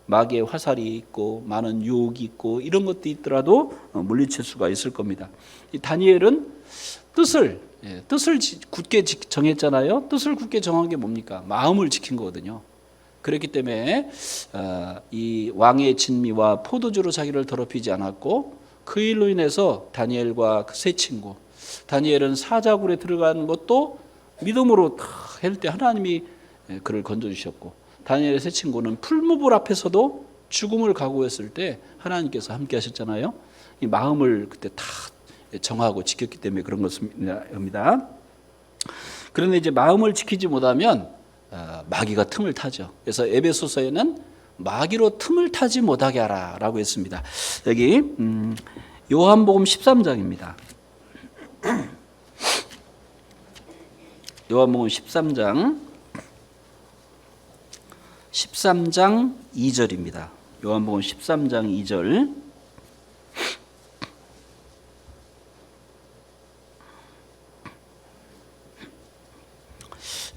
마귀의 화살이 있고 많은 유혹이 있고 이런 것도 있더라도 물리칠 수가 있을 겁니다. 이 다니엘은 뜻을 굳게 정했잖아요. 뜻을 굳게 정한 게 뭡니까? 마음을 지킨 거거든요. 그렇기 때문에 이 왕의 진미와 포도주로 자기를 더럽히지 않았고, 그 일로 인해서 다니엘과 그 세 친구, 다니엘은 사자굴에 들어간 것도 믿음으로 할 때 하나님이 그를 건져주셨고, 다니엘의 세 친구는 풀무불 앞에서도 죽음을 각오했을 때 하나님께서 함께 하셨잖아요. 이 마음을 그때 다 정하고 지켰기 때문에 그런 것입니다. 그런데 이제 마음을 지키지 못하면 마귀가 틈을 타죠. 그래서 에베소서에는 마귀로 틈을 타지 못하게 하라라고 했습니다. 여기 요한복음 13장입니다. 요한복음 13장 2절입니다. 요한복음 13장 2절.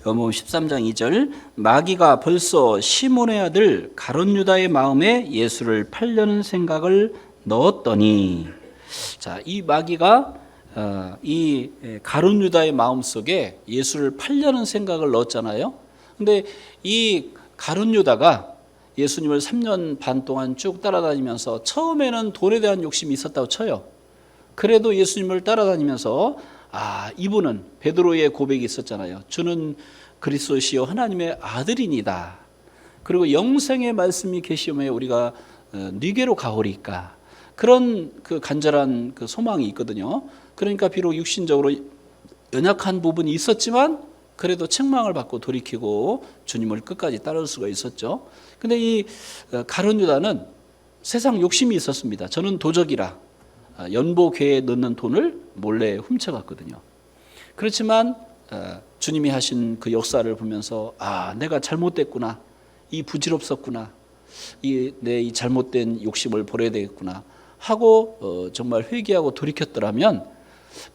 요한복음 13장 2절. 마귀가 벌써 시몬의 아들 가룟 유다의 마음에 예수를 팔려는 생각을 넣었더니, 자, 이 마귀가 이 가룟 유다의 마음 속에 예수를 팔려는 생각을 넣었잖아요. 근데 이 가룟 유다가 예수님을 3년 반 동안 쭉 따라다니면서 처음에는 돈에 대한 욕심이 있었다고 쳐요. 그래도 예수님을 따라다니면서 이분은 베드로의 고백이 있었잖아요. 주는 그리스도시요 하나님의 아들이니다. 그리고 영생의 말씀이 계시오매 우리가 네게로 가오리까. 그런 그 간절한 그 소망이 있거든요. 그러니까 비록 육신적으로 연약한 부분이 있었지만 그래도 책망을 받고 돌이키고 주님을 끝까지 따를 수가 있었죠. 근데 이 가룟 유다는 세상 욕심이 있었습니다. 저는 도적이라 연보궤에 넣는 돈을 몰래 훔쳐갔거든요. 그렇지만 주님이 하신 그 역사를 보면서 내가 잘못됐구나, 이 부질없었구나, 내 이 잘못된 욕심을 버려야 되겠구나 하고 정말 회개하고 돌이켰더라면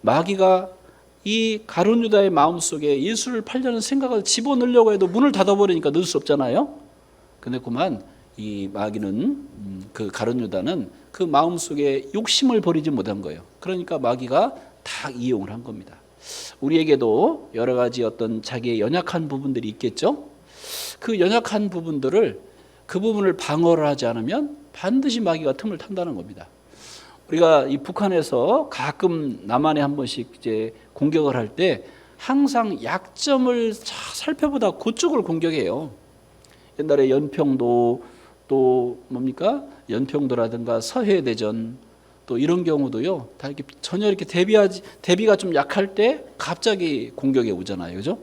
마귀가 이 가룟 유다의 마음속에 예수를 팔려는 생각을 집어넣으려고 해도 문을 닫아버리니까 넣을 수 없잖아요. 근데 그만 이 마귀는 그 가룟 유다는 그 마음속에 욕심을 버리지 못한 거예요. 그러니까 마귀가 다 이용을 한 겁니다. 우리에게도 여러 가지 어떤 자기의 연약한 부분들이 있겠죠. 그 연약한 부분들을 그 부분을 방어를 하지 않으면 반드시 마귀가 틈을 탄다는 겁니다. 우리가 이 북한에서 가끔 남한에 한 번씩 이제 공격을 할 때 항상 약점을 살펴보다 그쪽을 공격해요. 옛날에 연평도 또 뭡니까? 연평도라든가 서해대전 또 이런 경우도요. 다 이렇게 전혀 이렇게 대비가 좀 약할 때 갑자기 공격에 오잖아요. 그죠?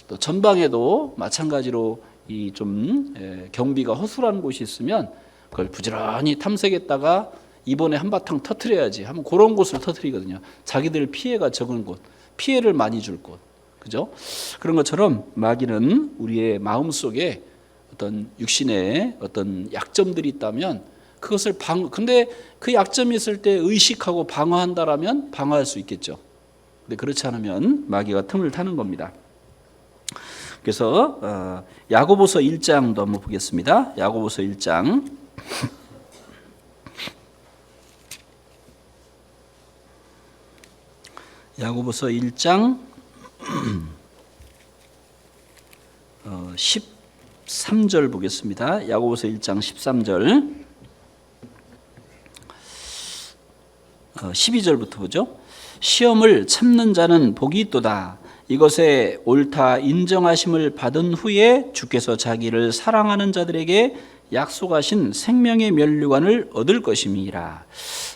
또 전방에도 마찬가지로 이 좀 경비가 허술한 곳이 있으면 그걸 부지런히 탐색했다가 이번에 한바탕 터트려야지 하면 그런 곳을 터트리거든요. 자기들 피해가 적은 곳, 피해를 많이 줄 곳. 그죠? 그런 것처럼 마귀는 우리의 마음속에 어떤 육신의 어떤 약점들이 있다면 그것을 근데 그 약점이 있을 때 의식하고 방어한다라면 방어할 수 있겠죠. 근데 그렇지 않으면 마귀가 틈을 타는 겁니다. 그래서 야고보서 1장도 한번 보겠습니다. 야고보서 1장 야고보서 1장 13절 보겠습니다. 야고보서 1장 13절 12절부터 보죠. 시험을 참는 자는 복이 있도다. 이것에 옳다 인정하심을 받은 후에 주께서 자기를 사랑하는 자들에게 약속하신 생명의 면류관을 얻을 것임이라.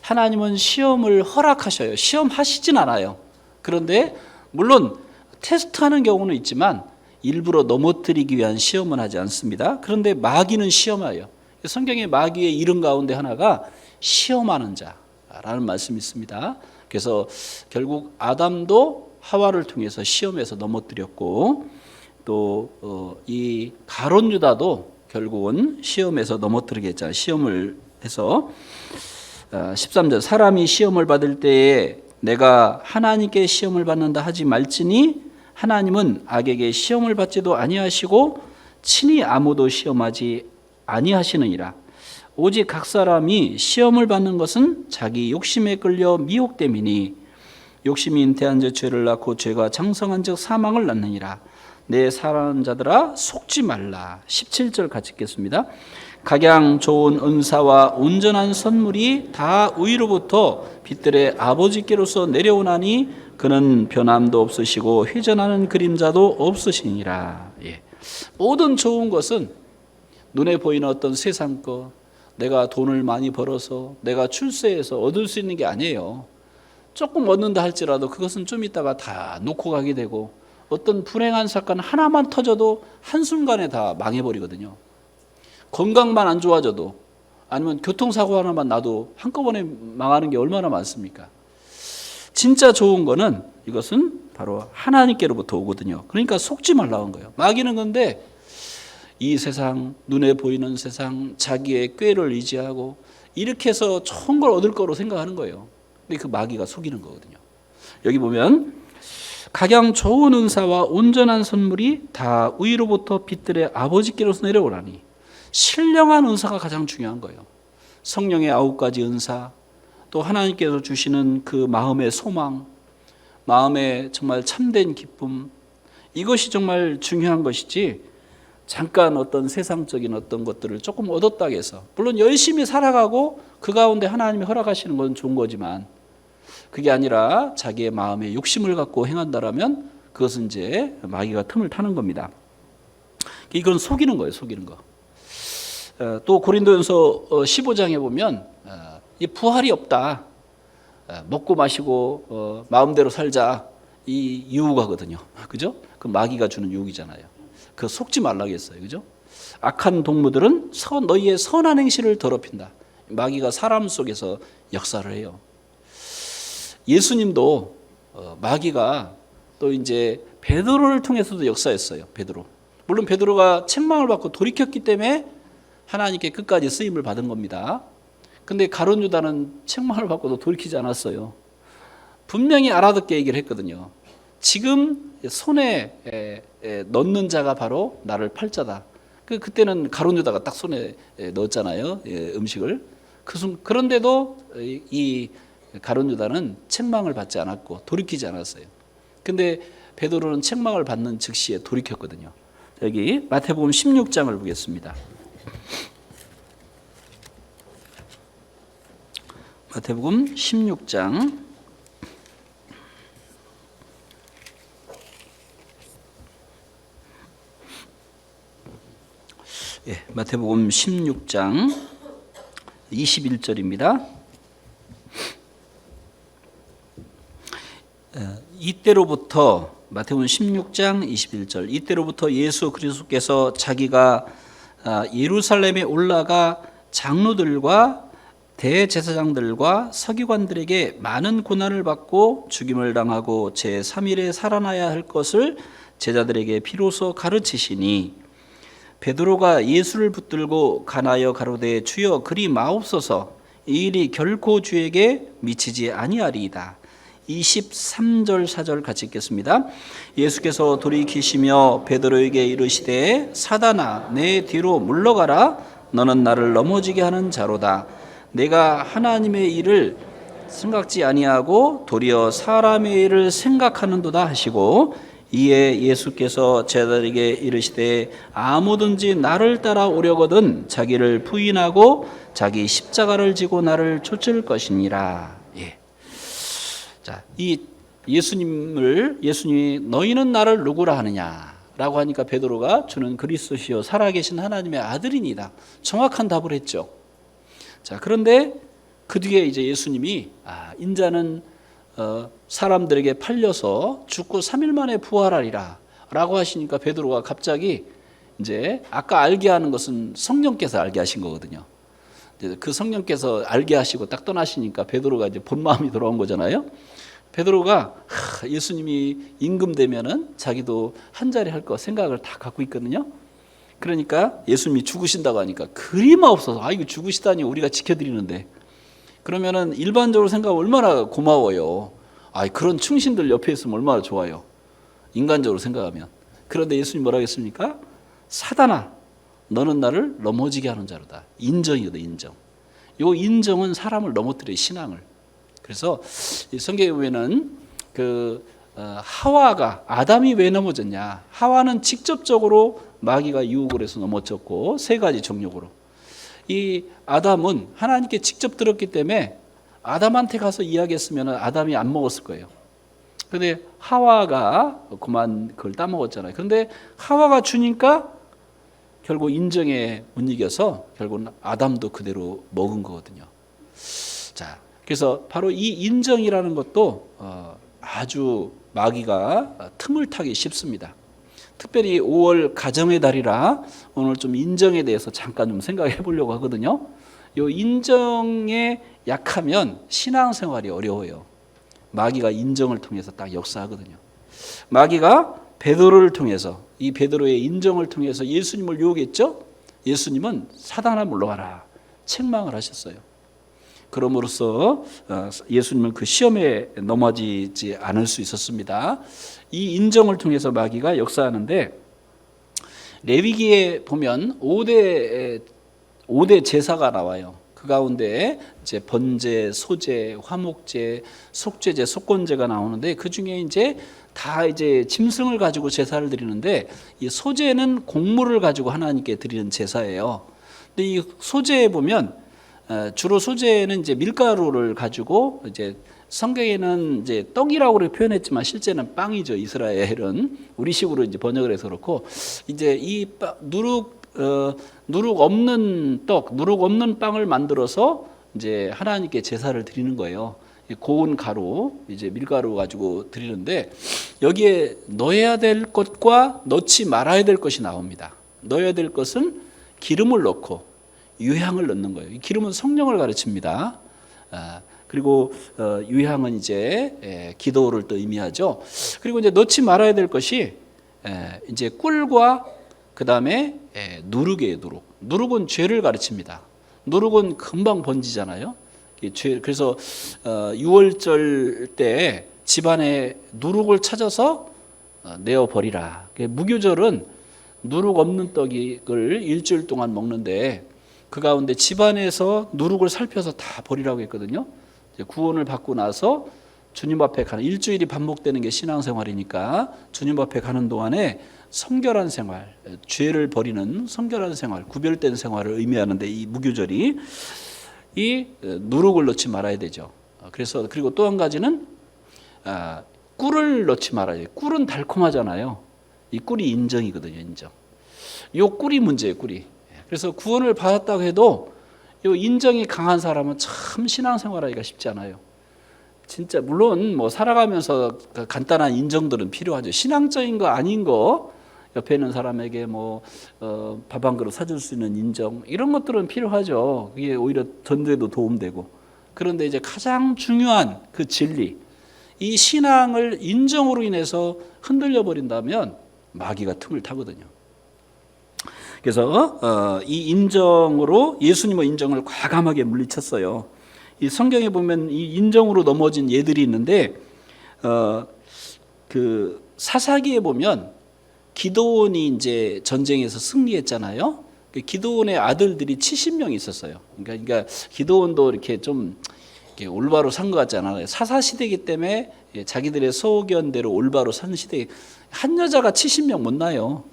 하나님은 시험을 허락하셔요. 시험하시진 않아요. 그런데 물론 테스트하는 경우는 있지만 일부러 넘어뜨리기 위한 시험은 하지 않습니다. 그런데 마귀는 시험해요. 성경에 마귀의 이름 가운데 하나가 시험하는 자라는 말씀이 있습니다. 그래서 결국 아담도 하와를 통해서 시험에서 넘어뜨렸고 또 이 가룟 유다도 결국은 시험에서 넘어뜨리게 했잖아요. 시험을 해서 13절 사람이 시험을 받을 때에 내가 하나님께 시험을 받는다 하지 말지니 하나님은 악에게 시험을 받지도 아니하시고 친히 아무도 시험하지 아니하시느니라. 오직 각 사람이 시험을 받는 것은 자기 욕심에 끌려 미혹됨이니 욕심이 잉태한 즉 죄를 낳고 죄가 장성한 즉 사망을 낳느니라. 내 사랑하는 자들아 속지 말라. 17절 같이 읽겠습니다. 각양 좋은 은사와 온전한 선물이 다 위로부터 빛들의 아버지께로서 내려오나니 그는 변함도 없으시고 회전하는 그림자도 없으시니라. 모든 좋은 것은 눈에 보이는 어떤 세상 것, 내가 돈을 많이 벌어서 내가 출세해서 얻을 수 있는 게 아니에요. 조금 얻는다 할지라도 그것은 좀 있다가 다 놓고 가게 되고 어떤 불행한 사건 하나만 터져도 한순간에 다 망해버리거든요. 건강만 안 좋아져도 아니면 교통사고 하나만 나도 한꺼번에 망하는 게 얼마나 많습니까? 진짜 좋은 거는 이것은 바로 하나님께로부터 오거든요. 그러니까 속지 말라고 한 거예요. 마귀는 근데 이 세상, 눈에 보이는 세상, 자기의 꾀를 의지하고 이렇게 해서 좋은 걸 얻을 거로 생각하는 거예요. 근데 그 마귀가 속이는 거거든요. 여기 보면 각양 좋은 은사와 온전한 선물이 다 위로부터 빛들의 아버지께로서 내려오라니. 신령한 은사가 가장 중요한 거예요. 성령의 9가지 은사, 또 하나님께서 주시는 그 마음의 소망, 마음의 정말 참된 기쁨, 이것이 정말 중요한 것이지 잠깐 어떤 세상적인 어떤 것들을 조금 얻었다고 해서, 물론 열심히 살아가고 그 가운데 하나님이 허락하시는 건 좋은 거지만 그게 아니라 자기의 마음의 욕심을 갖고 행한다라면 그것은 이제 마귀가 틈을 타는 겁니다. 이건 속이는 거예요. 속이는 거. 또 고린도전서 15장에 보면 이 부활이 없다. 먹고 마시고 마음대로 살자. 이 유혹하거든요. 그죠? 그 마귀가 주는 유혹이잖아요. 그 속지 말라고 했어요. 그죠? 악한 동무들은 너희의 선한 행실을 더럽힌다. 마귀가 사람 속에서 역사를 해요. 예수님도 마귀가 또 이제 베드로를 통해서도 역사했어요. 베드로. 물론 베드로가 책망을 받고 돌이켰기 때문에 하나님께 끝까지 쓰임을 받은 겁니다. 근데 가룟 유다는 책망을 받고도 돌이키지 않았어요. 분명히 알아듣게 얘기를 했거든요. 지금 손에 넣는 자가 바로 나를 팔자다. 그때는 가룟 유다가 딱 손에 넣었잖아요. 음식을. 그런데도 이 가룟 유다는 책망을 받지 않았고 돌이키지 않았어요. 근데 베드로는 책망을 받는 즉시에 돌이켰거든요. 여기 마태복음 16장을 보겠습니다. 마태복음 16장 마태복음 16장 21절입니다. 이때로부터 마태복음 16장 21절 이때로부터 예수 그리스도께서 자기가 예루살렘에 올라가 장로들과 대제사장들과 서기관들에게 많은 고난을 받고 죽임을 당하고 제3일에 살아나야 할 것을 제자들에게 비로소 가르치시니 베드로가 예수를 붙들고 간하여 가로되 주여 그리 마옵소서 이 일이 결코 주에게 미치지 아니하리이다. 23절 4절 같이 읽겠습니다. 예수께서 돌이키시며 베드로에게 이르시되 사단아 내 뒤로 물러가라 너는 나를 넘어지게 하는 자로다. 내가 하나님의 일을 생각지 아니하고 도리어 사람의 일을 생각하는도다 하시고 이에 예수께서 제자들에게 이르시되 아무든지 나를 따라오려거든 자기를 부인하고 자기 십자가를 지고 나를 쫓을 것이니라. 자, 이 예수님이 너희는 나를 누구라 하느냐라고 하니까 베드로가 주는 그리스도시요 살아계신 하나님의 아들이니다. 정확한 답을 했죠. 자, 그런데 그 뒤에 이제 예수님이 인자는 사람들에게 팔려서 죽고 3일 만에 부활하리라 라고 하시니까 베드로가 갑자기 이제 아까 알게 하는 것은 성령께서 알게 하신 거거든요. 그 성령께서 알게 하시고 딱 떠나시니까 베드로가 이제 본 마음이 돌아온 거잖아요. 베드로가 예수님이 임금되면은 자기도 한 자리 할 거 생각을 다 갖고 있거든요. 그러니까 예수님이 죽으신다고 하니까 그리마옵소서. 이거 죽으시다니 우리가 지켜드리는데. 그러면은 일반적으로 생각하면 얼마나 고마워요. 그런 충신들 옆에 있으면 얼마나 좋아요. 인간적으로 생각하면. 그런데 예수님 뭐라고 했습니까? 사단아, 너는 나를 넘어지게 하는 자로다. 인정이거든, 인정. 요 인정은 사람을 넘어뜨려요, 신앙을. 그래서 성경에 보면은 하와가 아담이 왜 넘어졌냐? 하와는 직접적으로 마귀가 유혹을 해서 넘어졌고 세 가지 정욕으로. 이 아담은 하나님께 직접 들었기 때문에 아담한테 가서 이야기했으면 아담이 안 먹었을 거예요. 그런데 하와가 그만 그걸 따먹었잖아요. 그런데 하와가 주니까 결국 인정에 못 이겨서 결국은 아담도 그대로 먹은 거거든요. 자, 그래서 바로 이 인정이라는 것도 아주 마귀가 틈을 타기 쉽습니다. 특별히 5월 가정의 달이라 오늘 좀 인정에 대해서 잠깐 좀 생각해 보려고 하거든요. 이 인정에 약하면 신앙생활이 어려워요. 마귀가 인정을 통해서 딱 역사하거든요. 마귀가 베드로를 통해서 이 베드로의 인정을 통해서 예수님을 유혹했죠. 예수님은 사단아 물러가라 책망을 하셨어요. 그럼으로써 예수님은 그 시험에 넘어지지 않을 수 있었습니다. 이 인정을 통해서 마귀가 역사하는데 레위기에 보면 5대 제사가 나와요. 그 가운데 이제 번제, 소제, 화목제, 속죄제, 속건제가 나오는데 그 중에 이제 다 이제 짐승을 가지고 제사를 드리는데 이 소제는 곡물을 가지고 하나님께 드리는 제사예요. 근데 이 소제에 보면 주로 소제는 이제 밀가루를 가지고 이제 성경에는 이제 떡이라고 표현했지만 실제는 빵이죠. 이스라엘은 우리식으로 이제 번역을 해서 그렇고 이제 이 누룩 없는 떡, 누룩 없는 빵을 만들어서 이제 하나님께 제사를 드리는 거예요. 고운 가루, 이제 밀가루 가지고 드리는데 여기에 넣어야 될 것과 넣지 말아야 될 것이 나옵니다. 넣어야 될 것은 기름을 넣고 유향을 넣는 거예요. 이 기름은 성령을 가르칩니다. 그리고 유향은 이제 기도를 또 의미하죠. 그리고 이제 넣지 말아야 될 것이 이제 꿀과 그 다음에 누룩이에요. 누룩은 죄를 가르칩니다. 누룩은 금방 번지잖아요. 그래서 유월절 때 집안에 누룩을 찾아서 내어 버리라. 무교절은 누룩 없는 떡을 일주일 동안 먹는데 그 가운데 집안에서 누룩을 살펴서 다 버리라고 했거든요. 구원을 받고 나서 주님 앞에 가는 일주일이 반복되는 게 신앙생활이니까 주님 앞에 가는 동안에 성결한 생활, 죄를 버리는 성결한 생활, 구별된 생활을 의미하는데 이 무교절이 이 누룩을 넣지 말아야 되죠. 그래서 그리고 또 한 가지는 꿀을 넣지 말아야 돼요. 꿀은 달콤하잖아요. 이 꿀이 인정이거든요. 인정. 요 꿀이 문제예요. 꿀이. 그래서 구원을 받았다고 해도 요 인정이 강한 사람은 참 신앙생활하기가 쉽지 않아요. 진짜 물론 뭐 살아가면서 간단한 인정들은 필요하죠. 신앙적인 거 아닌 거 옆에 있는 사람에게 뭐 밥 한 그릇 사줄 수 있는 인정 이런 것들은 필요하죠. 그게 오히려 전도에도 도움되고. 그런데 이제 가장 중요한 그 진리, 이 신앙을 인정으로 인해서 흔들려 버린다면 마귀가 틈을 타거든요. 그래서 이 인정으로 예수님의 인정을 과감하게 물리쳤어요. 이 성경에 보면 이 인정으로 넘어진 예들이 있는데 그 사사기에 보면 기드온이 이제 전쟁에서 승리했잖아요. 기드온의 아들들이 70명이 있었어요. 그러니까 기드온도 이렇게 좀 이렇게 올바로 산 것 같지 않아요. 사사 시대이기 때문에 자기들의 소견대로 올바로 산 시대. 한 여자가 70명 못 나요.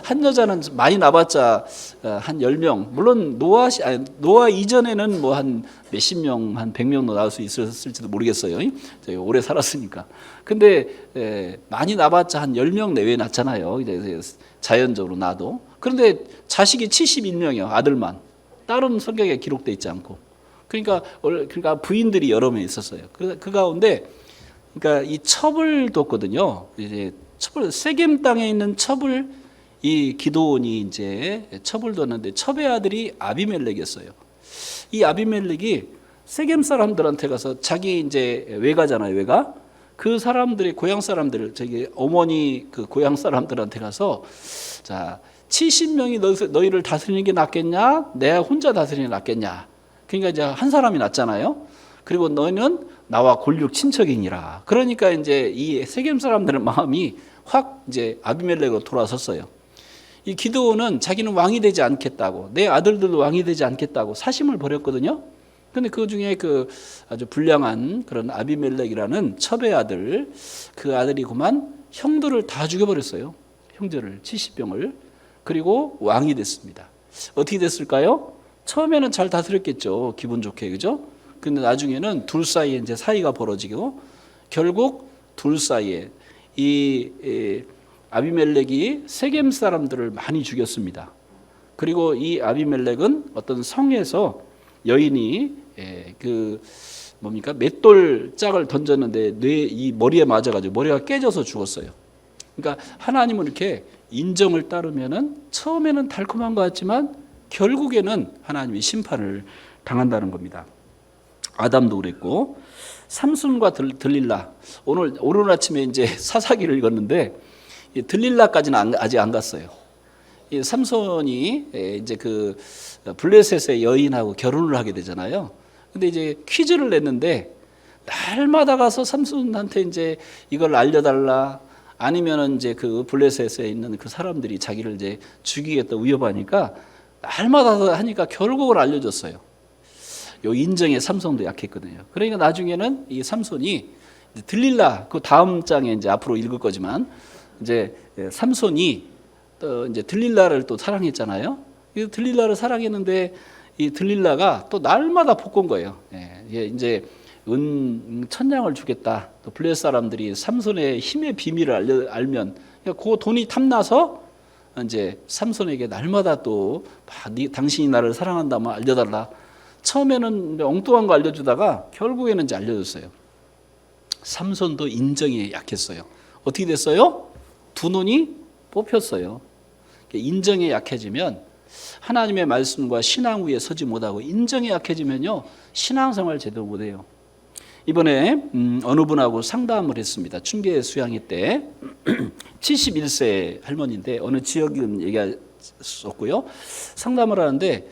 한 여자는 많이 나봤자 한 10명. 물론 노아 이전에는 뭐 한 몇십 명, 한 100명도 나올 수 있었을지도 모르겠어요. 저희 오래 살았으니까. 근데 많이 나봤자 한 10명 내외 낳잖아요. 자연적으로 나도. 그런데 자식이 71명이요. 아들만. 딸은 성경에 기록돼 있지 않고. 그러니까 부인들이 여러 명 있었어요. 그 가운데 그러니까 이 첩을 뒀거든요. 이제 첩을 세겜 땅에 있는 첩을 이 기드온이 이제 첩을 뒀는데 첩의 아들이 아비멜렉이었어요. 이 아비멜렉이 세겜 사람들한테 가서 자기 이제 외가잖아요, 외가. 그 사람들의 고향 사람들, 저기 어머니 그 고향 사람들한테 가서 자 70명이 너희를 다스리는 게 낫겠냐? 내가 혼자 다스리는 게 낫겠냐? 그러니까 이제 한 사람이 낫잖아요. 그리고 너희는 나와 골육 친척이니라. 그러니까 이제 이 세겜 사람들의 마음이 확 이제 아비멜렉으로 돌아섰어요. 이 기드온은 자기는 왕이 되지 않겠다고, 내 아들들도 왕이 되지 않겠다고 사심을 벌였거든요. 근데 그 중에 그 아주 불량한 그런 아비멜렉이라는 첩의 아들, 그 아들이 그만 형들을 다 죽여버렸어요. 형제를 70명을. 그리고 왕이 됐습니다. 어떻게 됐을까요? 처음에는 잘 다스렸겠죠. 기분 좋게, 그죠? 근데 나중에는 둘 사이에 이제 사이가 벌어지고 결국 둘 사이에 이 아비멜렉이 세겜 사람들을 많이 죽였습니다. 그리고 이 아비멜렉은 어떤 성에서 여인이 그 뭡니까 맷돌 짝을 던졌는데 이 머리에 맞아가지고 머리가 깨져서 죽었어요. 그러니까 하나님은 이렇게 인정을 따르면은 처음에는 달콤한 것 같지만 결국에는 하나님이 심판을 당한다는 겁니다. 아담도 그랬고 삼손과 들릴라. 오늘 아침에 이제 사사기를 읽었는데 들릴라까지는 아직 안 갔어요. 이 삼손이 이제 그 블레셋의 여인하고 결혼을 하게 되잖아요. 근데 이제 퀴즈를 냈는데 날마다 가서 삼손한테 이제 이걸 알려달라. 아니면은 이제 그 블레셋에 있는 그 사람들이 자기를 이제 죽이겠다 위협하니까 날마다 하니까 결국은 알려줬어요. 요 인정에 삼손도 약했거든요. 그러니까 나중에는 이 삼손이 들릴라 그 다음 장에 이제 앞으로 읽을 거지만 이제 삼손이 또 이제 들릴라를 또 사랑했잖아요. 이 들릴라를 사랑했는데 이 들릴라가 또 날마다 복건 거예요. 이제 천냥을 주겠다. 또 블레셋 사람들이 삼손의 힘의 비밀을 알면 그 돈이 탐나서 이제 삼손에게 날마다 또 당신이 나를 사랑한다면 알려달라. 처음에는 엉뚱한 거 알려주다가 결국에는 이제 알려줬어요. 삼손도 인정에 약했어요. 어떻게 됐어요? 두 눈이 뽑혔어요. 인정에 약해지면 하나님의 말씀과 신앙 위에 서지 못하고 인정이 약해지면요, 신앙생활 제대로 못해요. 이번에 어느 분하고 상담을 했습니다. 춘계 수양회 때 71세 할머니인데 어느 지역은 얘기했었고요. 상담을 하는데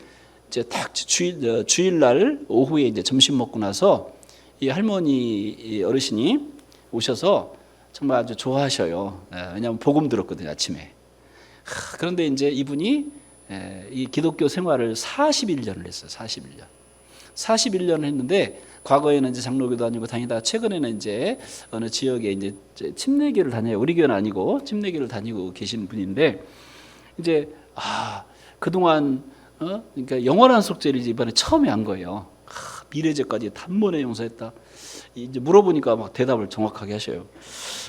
이제 딱 주일날 오후에 이제 점심 먹고 나서 이 할머니 어르신이 오셔서 정말 아주 좋아하셔요. 왜냐하면 복음 들었거든요, 아침에. 그런데 이제 이분이 이 기독교 생활을 41년을 했어요. 41년을 했는데 과거에는 이제 장로교도 다니고 다니다 최근에는 이제 어느 지역에 이제 침례교를 다녀요. 우리 교회는 아니고 침례교를 다니고 계신 분인데 이제 그동안 그러니까 영원한 속죄를 이번에 처음에 한 거예요. 미래죄까지 단번에 용서했다. 이제 물어보니까 막 대답을 정확하게 하셔요.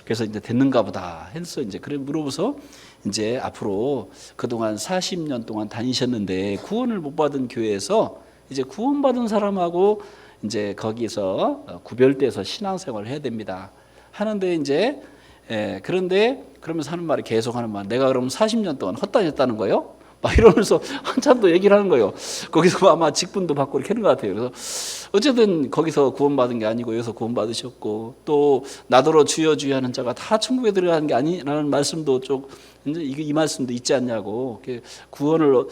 그래서 이제 됐는가 보다 해서 이제 그래 물어보서 이제 앞으로 그동안 40년 동안 다니셨는데 구원을 못 받은 교회에서 이제 구원받은 사람하고 이제 거기서 구별돼서 신앙생활을 해야 됩니다. 하는데 이제 그런데 그러면서 하는 말이 계속 하는 말, 내가 그럼 40년 동안 헛다녔다는 거예요? 막 이러면서 한참 더 얘기를 하는 거예요. 거기서 아마 직분도 받고 이렇게 하는 것 같아요. 그래서 어쨌든 거기서 구원받은 게 아니고 여기서 구원받으셨고 또 나더러 주여 주여 하는 자가 다 천국에 들어가는 게 아니라는 말씀도 쭉 이 말씀도 있지 않냐고. 구원을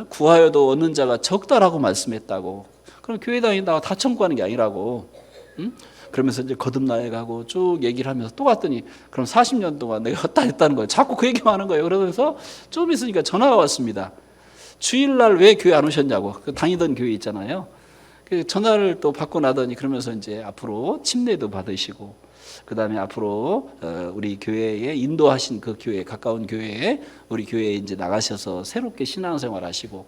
구하여도 얻는 자가 적다라고 말씀했다고. 그럼 교회 다니다가 다 천국 가는 게 아니라고. 응? 그러면서 이제 거듭나해 가고 쭉 얘기를 하면서 또 갔더니 그럼 40년 동안 내가 헛다 했다는 거예요. 자꾸 그 얘기만 하는 거예요. 그러면서 좀 있으니까 전화가 왔습니다. 주일날 왜 교회 안 오셨냐고. 그 다니던 교회 있잖아요. 그 전화를 또 받고 나더니 그러면서 이제 앞으로 침례도 받으시고 그 다음에 앞으로 우리 교회에 인도하신 그 교회 가까운 교회에 우리 교회에 이제 나가셔서 새롭게 신앙생활 하시고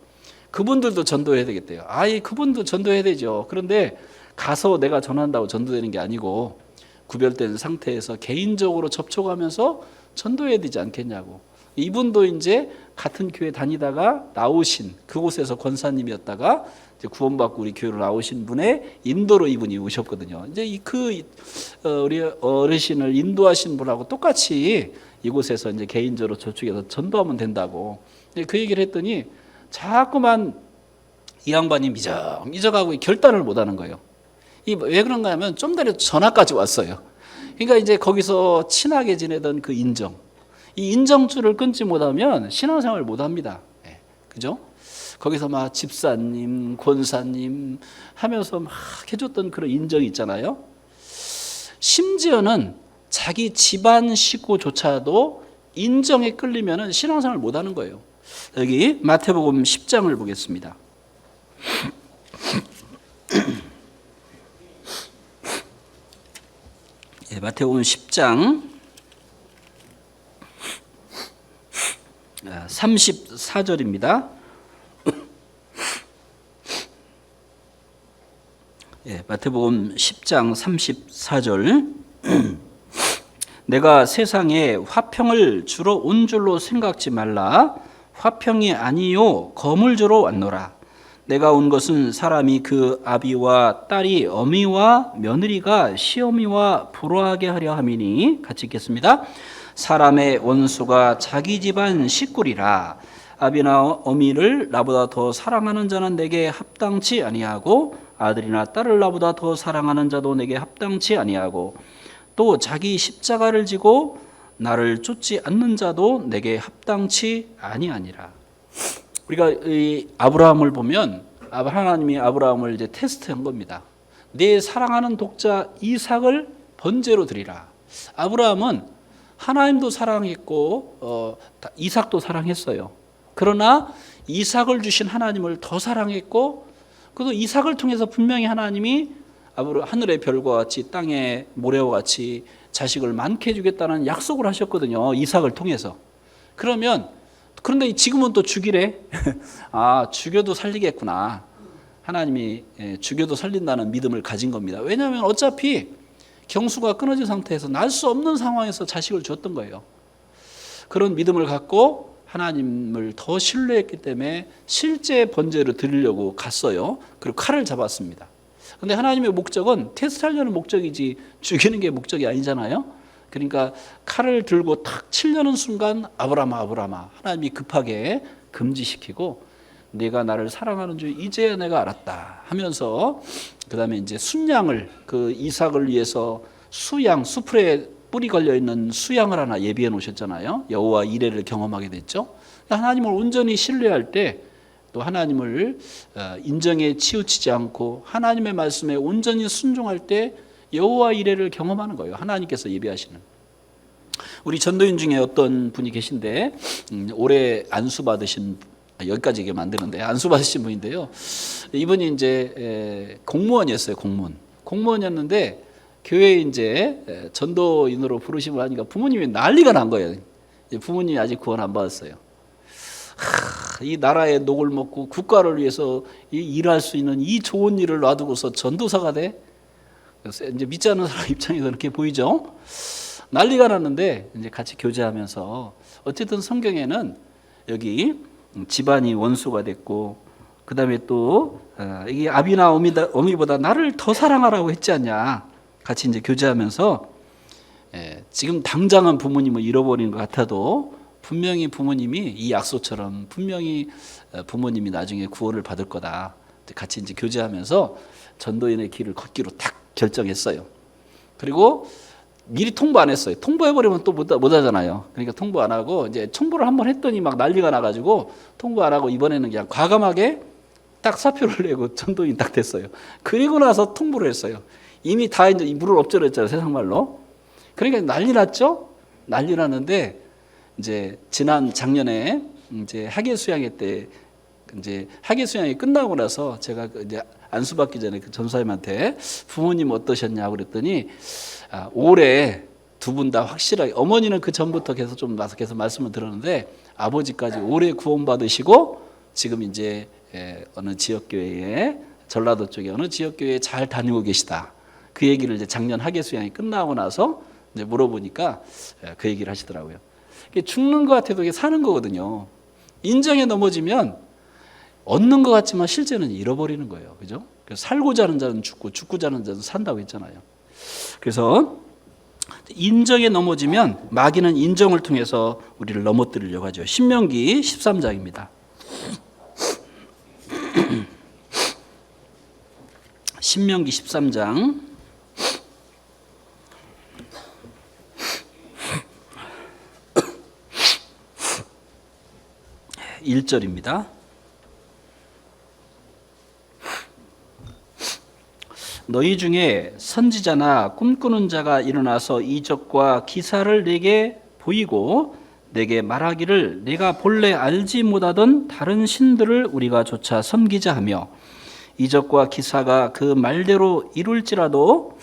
그분들도 전도해야 되겠대요. 그분도 전도해야 되죠. 그런데 가서 내가 전한다고 전도되는 게 아니고 구별된 상태에서 개인적으로 접촉하면서 전도해야 되지 않겠냐고. 이분도 이제 같은 교회 다니다가 나오신 그곳에서 권사님이었다가 이제 구원받고 우리 교회로 나오신 분의 인도로 이분이 오셨거든요. 이제 우리 어르신을 인도하신 분하고 똑같이 이곳에서 이제 개인적으로 저축해서 전도하면 된다고. 그 얘기를 했더니 자꾸만 이 양반이 미적하고 결단을 못 하는 거예요. 왜 그런가 하면 좀 전에 전화까지 왔어요. 그러니까 이제 거기서 친하게 지내던 그 인정. 이 인정줄을 끊지 못하면 신앙생활을 못 합니다. 그죠? 거기서 막 집사님, 권사님 하면서 막 해줬던 그런 인정이 있잖아요. 심지어는 자기 집안 식구조차도 인정에 끌리면 신앙생활을 못 하는 거예요. 여기 마태복음 10장을 보겠습니다. 마태복음 10장 34절입니다. 마태복음 10장 34절 내가 세상에 화평을 주러 온 줄로 생각지 말라. 화평이 아니요 검을 주러 왔노라. 내가 온 것은 사람이 그 아비와 딸이 어미와 며느리가 시어미와 불화하게 하려 함이니. 같이 읽겠습니다. 사람의 원수가 자기 집안 식구리라. 아비나 어미를 나보다 더 사랑하는 자는 내게 합당치 아니하고 아들이나 딸을 나보다 더 사랑하는 자도 내게 합당치 아니하고 또 자기 십자가를 지고 나를 쫓지 않는 자도 내게 합당치 아니하니라. 우리가 이 아브라함을 보면 하나님이 아브라함을 이제 테스트한 겁니다. 내 사랑하는 독자 이삭을 번제로 드리라. 아브라함은 하나님도 사랑했고 이삭도 사랑했어요. 그러나 이삭을 주신 하나님을 더 사랑했고 그래도 이삭을 통해서 분명히 하나님이 하늘의 별과 같이 땅의 모래와 같이 자식을 많게 주겠다는 약속을 하셨거든요. 이삭을 통해서. 그런데 지금은 또 죽이래. 죽여도 살리겠구나. 하나님이 죽여도 살린다는 믿음을 가진 겁니다. 왜냐하면 어차피 경수가 끊어진 상태에서 날 수 없는 상황에서 자식을 줬던 거예요. 그런 믿음을 갖고 하나님을 더 신뢰했기 때문에 실제 번제를 드리려고 갔어요. 그리고 칼을 잡았습니다. 그런데 하나님의 목적은 테스트하려는 목적이지 죽이는 게 목적이 아니잖아요. 그러니까 칼을 들고 탁 치려는 순간 아브라함아 하나님이 급하게 금지시키고 네가 나를 사랑하는 줄 이제야 내가 알았다 하면서 그다음에 이제 순양을 그 이삭을 위해서 수양 수풀에 뿌리 걸려 있는 수양을 하나 예비해 놓으셨잖아요. 여호와 이레를 경험하게 됐죠. 하나님을 온전히 신뢰할 때 또 하나님을 인정에 치우치지 않고 하나님의 말씀에 온전히 순종할 때 여호와 이레를 경험하는 거예요. 하나님께서 예비하시는. 우리 전도인 중에 어떤 분이 계신데 올해 안수 받으신 여기까지 얘기하면 안 되는데 안수 받으신 분인데요. 이분이 이제 공무원이었어요. 공무원이었는데 교회에 이제 전도인으로 부르심을 하니까 부모님이 난리가 난 거예요. 부모님이 아직 구원 안 받았어요. 이 나라의 녹을 먹고 국가를 위해서 일할 수 있는 이 좋은 일을 놔두고서 전도사가 돼? 그래서 이제 믿지 않는 사람 입장에서 그렇게 보이죠. 난리가 났는데 이제 같이 교제하면서 어쨌든 성경에는 여기 집안이 원수가 됐고 그 다음에 또 이게 아비나 어미보다 나를 더 사랑하라고 했지 않냐. 같이 이제 교제하면서 지금 당장은 부모님을 잃어버린 것 같아도 분명히 부모님이 이 약속처럼 분명히 부모님이 나중에 구원을 받을 거다. 같이 이제 교제하면서 전도인의 길을 걷기로 딱 결정했어요. 그리고 미리 통보 안 했어요. 통보해버리면 또 못 하잖아요. 그러니까 통보 안 하고 이제 청보를 한번 했더니 막 난리가 나가지고 통보 안 하고 이번에는 그냥 과감하게 딱 사표를 내고 전도인 딱 됐어요. 그리고 나서 통보를 했어요. 이미 다 이제 물을 엎질렀잖아요. 세상 말로. 그러니까 난리 났죠. 난리 났는데 이제 지난 작년에 이제 학예 수양회 때 이제 학예 수양이 끝나고 나서 제가 이제 안수 받기 전에 그 전사님한테 부모님 어떠셨냐고 그랬더니 올해 두 분 다 확실하게 어머니는 그 전부터 계속 좀 나서 계속 말씀을 들었는데 아버지까지 올해 구원 받으시고 지금 이제 어느 지역 교회에 전라도 쪽에 어느 지역 교회에 잘 다니고 계시다. 그 얘기를 이제 작년 학예 수양이 끝나고 나서 이제 물어보니까 그 얘기를 하시더라고요. 죽는 것 같아도 이게 사는 거거든요. 인정에 넘어지면 얻는 것 같지만 실제는 잃어버리는 거예요. 그죠? 그래서 살고자 하는 자는 죽고 죽고자 하는 자는 산다고 했잖아요. 그래서 인정에 넘어지면 마귀는 인정을 통해서 우리를 넘어뜨리려고 하죠. 신명기 13장입니다. 신명기 13장 1절입니다. 너희 중에 선지자나 꿈꾸는 자가 일어나서 이적과 기사를 내게 보이고 내게 말하기를 내가 본래 알지 못하던 다른 신들을 우리가 조차 섬기자 하며 이적과 기사가 그 말대로 이룰지라도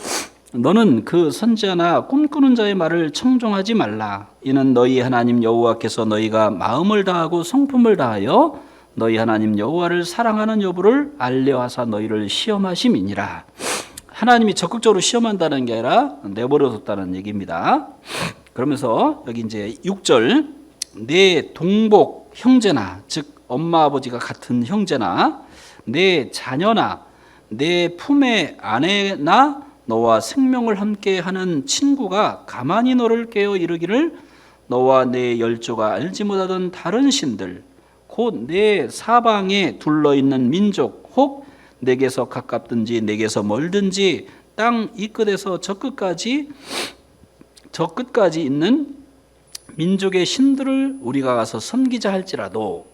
너는 그 선지자나 꿈꾸는 자의 말을 청종하지 말라. 이는 너희 하나님 여호와께서 너희가 마음을 다하고 성품을 다하여 너희 하나님 여호와를 사랑하는 여부를 알려하사 너희를 시험하심이니라. 하나님이 적극적으로 시험한다는 게 아니라 내버려뒀다는 얘기입니다. 그러면서 여기 이제 6절 내 동복 형제나 즉 엄마 아버지가 같은 형제나 내 자녀나 내 품의 아내나 너와 생명을 함께하는 친구가 가만히 너를 깨어 이르기를 너와 내 열조가 알지 못하던 다른 신들 곧 내 사방에 둘러있는 민족 혹 내게서 가깝든지 내게서 멀든지 땅 이 끝에서 저 끝까지 있는 민족의 신들을 우리가 가서 섬기자 할지라도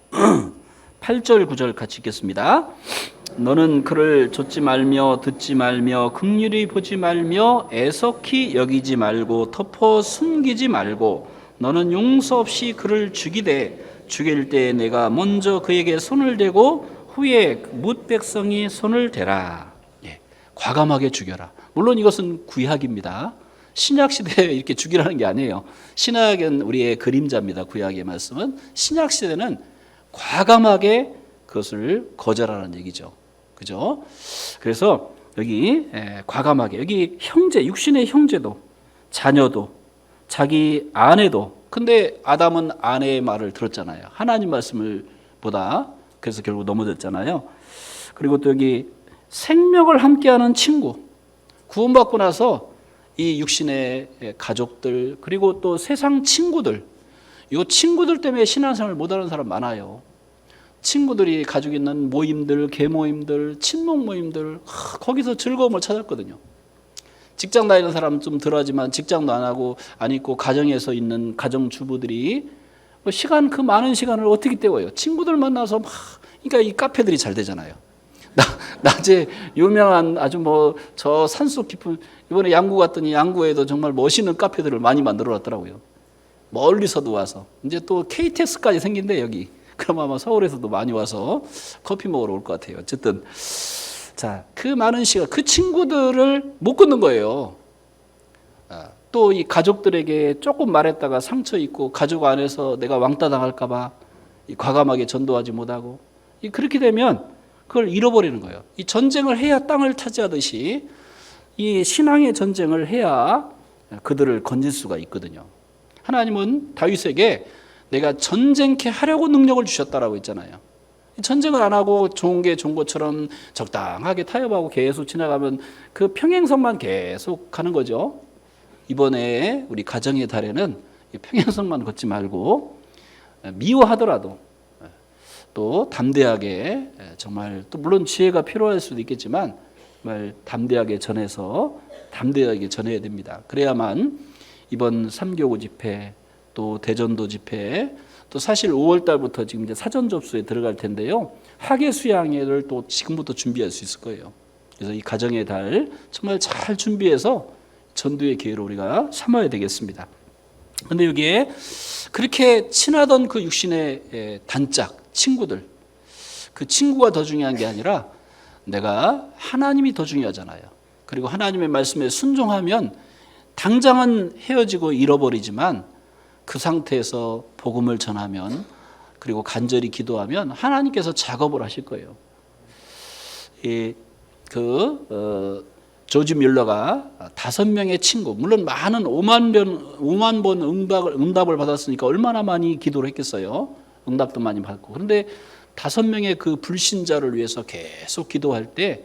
8절 9절 같이 읽겠습니다. 너는 그를 좇지 말며 듣지 말며 긍휼히 보지 말며 애석히 여기지 말고 덮어 숨기지 말고 너는 용서 없이 그를 죽이되 죽일 때 내가 먼저 그에게 손을 대고 후에 뭇 백성이 손을 대라. 과감하게 죽여라. 물론 이것은 구약입니다. 신약 시대에 이렇게 죽이라는 게 아니에요. 신약은 우리의 그림자입니다. 구약의 말씀은. 신약 시대는 과감하게 그것을 거절하는 얘기죠. 그죠? 그래서 여기 과감하게 여기 형제, 육신의 형제도 자녀도 자기 아내도 근데 아담은 아내의 말을 들었잖아요. 하나님 말씀을 보다 그래서 결국 넘어졌잖아요. 그리고 또 여기 생명을 함께하는 친구 구원받고 나서 이 육신의 가족들 그리고 또 세상 친구들 이 친구들 때문에 신앙생활을 못하는 사람 많아요. 친구들이 가지고 있는 모임들, 계모임들, 친목 모임들, 거기서 즐거움을 찾았거든요. 직장 다니는 사람은 좀 덜하지만 직장도 안 하고 안 있고 가정에서 있는 가정주부들이 그 많은 시간을 어떻게 때워요? 친구들 만나서 그러니까 이 카페들이 잘 되잖아요. 낮에 유명한 아주 저 산속 깊은, 이번에 양구 갔더니 양구에도 정말 멋있는 카페들을 많이 만들어 놨더라고요. 멀리서도 와서. 이제 또 KTX까지 생긴대 여기. 그럼 아마 서울에서도 많이 와서 커피 먹으러 올 것 같아요. 어쨌든 자, 그 많은 시간, 그 친구들을 못 끊는 거예요. 또 이 가족들에게 조금 말했다가 상처 입고 가족 안에서 내가 왕따 당할까 봐 과감하게 전도하지 못하고, 그렇게 되면 그걸 잃어버리는 거예요. 이 전쟁을 해야 땅을 차지하듯이 이 신앙의 전쟁을 해야 그들을 건질 수가 있거든요. 하나님은 다윗에게 내가 전쟁케 하려고 능력을 주셨다라고 했잖아요. 전쟁을 안 하고 좋은 게 좋은 것처럼 적당하게 타협하고 계속 지나가면 그 평행선만 계속 가는 거죠. 이번에 우리 가정의 달에는 평행선만 걷지 말고 미워하더라도 또 담대하게, 정말 또 물론 지혜가 필요할 수도 있겠지만 정말 담대하게 전해서 담대하게 전해야 됩니다. 그래야만 이번 3교구 집회 또 대전도 집회 또 사실 5월 달부터 지금 이제 사전 접수에 들어갈 텐데요. 학예 수양회를 또 지금부터 준비할 수 있을 거예요. 그래서 이 가정의 달 정말 잘 준비해서 전도의 기회로 우리가 삼아야 되겠습니다. 그런데 여기에 그렇게 친하던 그 육신의 단짝 친구들, 그 친구가 더 중요한 게 아니라 내가 하나님이 더 중요하잖아요. 그리고 하나님의 말씀에 순종하면 당장은 헤어지고 잃어버리지만 그 상태에서 복음을 전하면, 그리고 간절히 기도하면 하나님께서 작업을 하실 거예요. 조지 뮬러가 5명의 친구, 물론 많은 5만 번 응답을 받았으니까 얼마나 많이 기도를 했겠어요. 응답도 많이 받고. 그런데 5명의 그 불신자를 위해서 계속 기도할 때,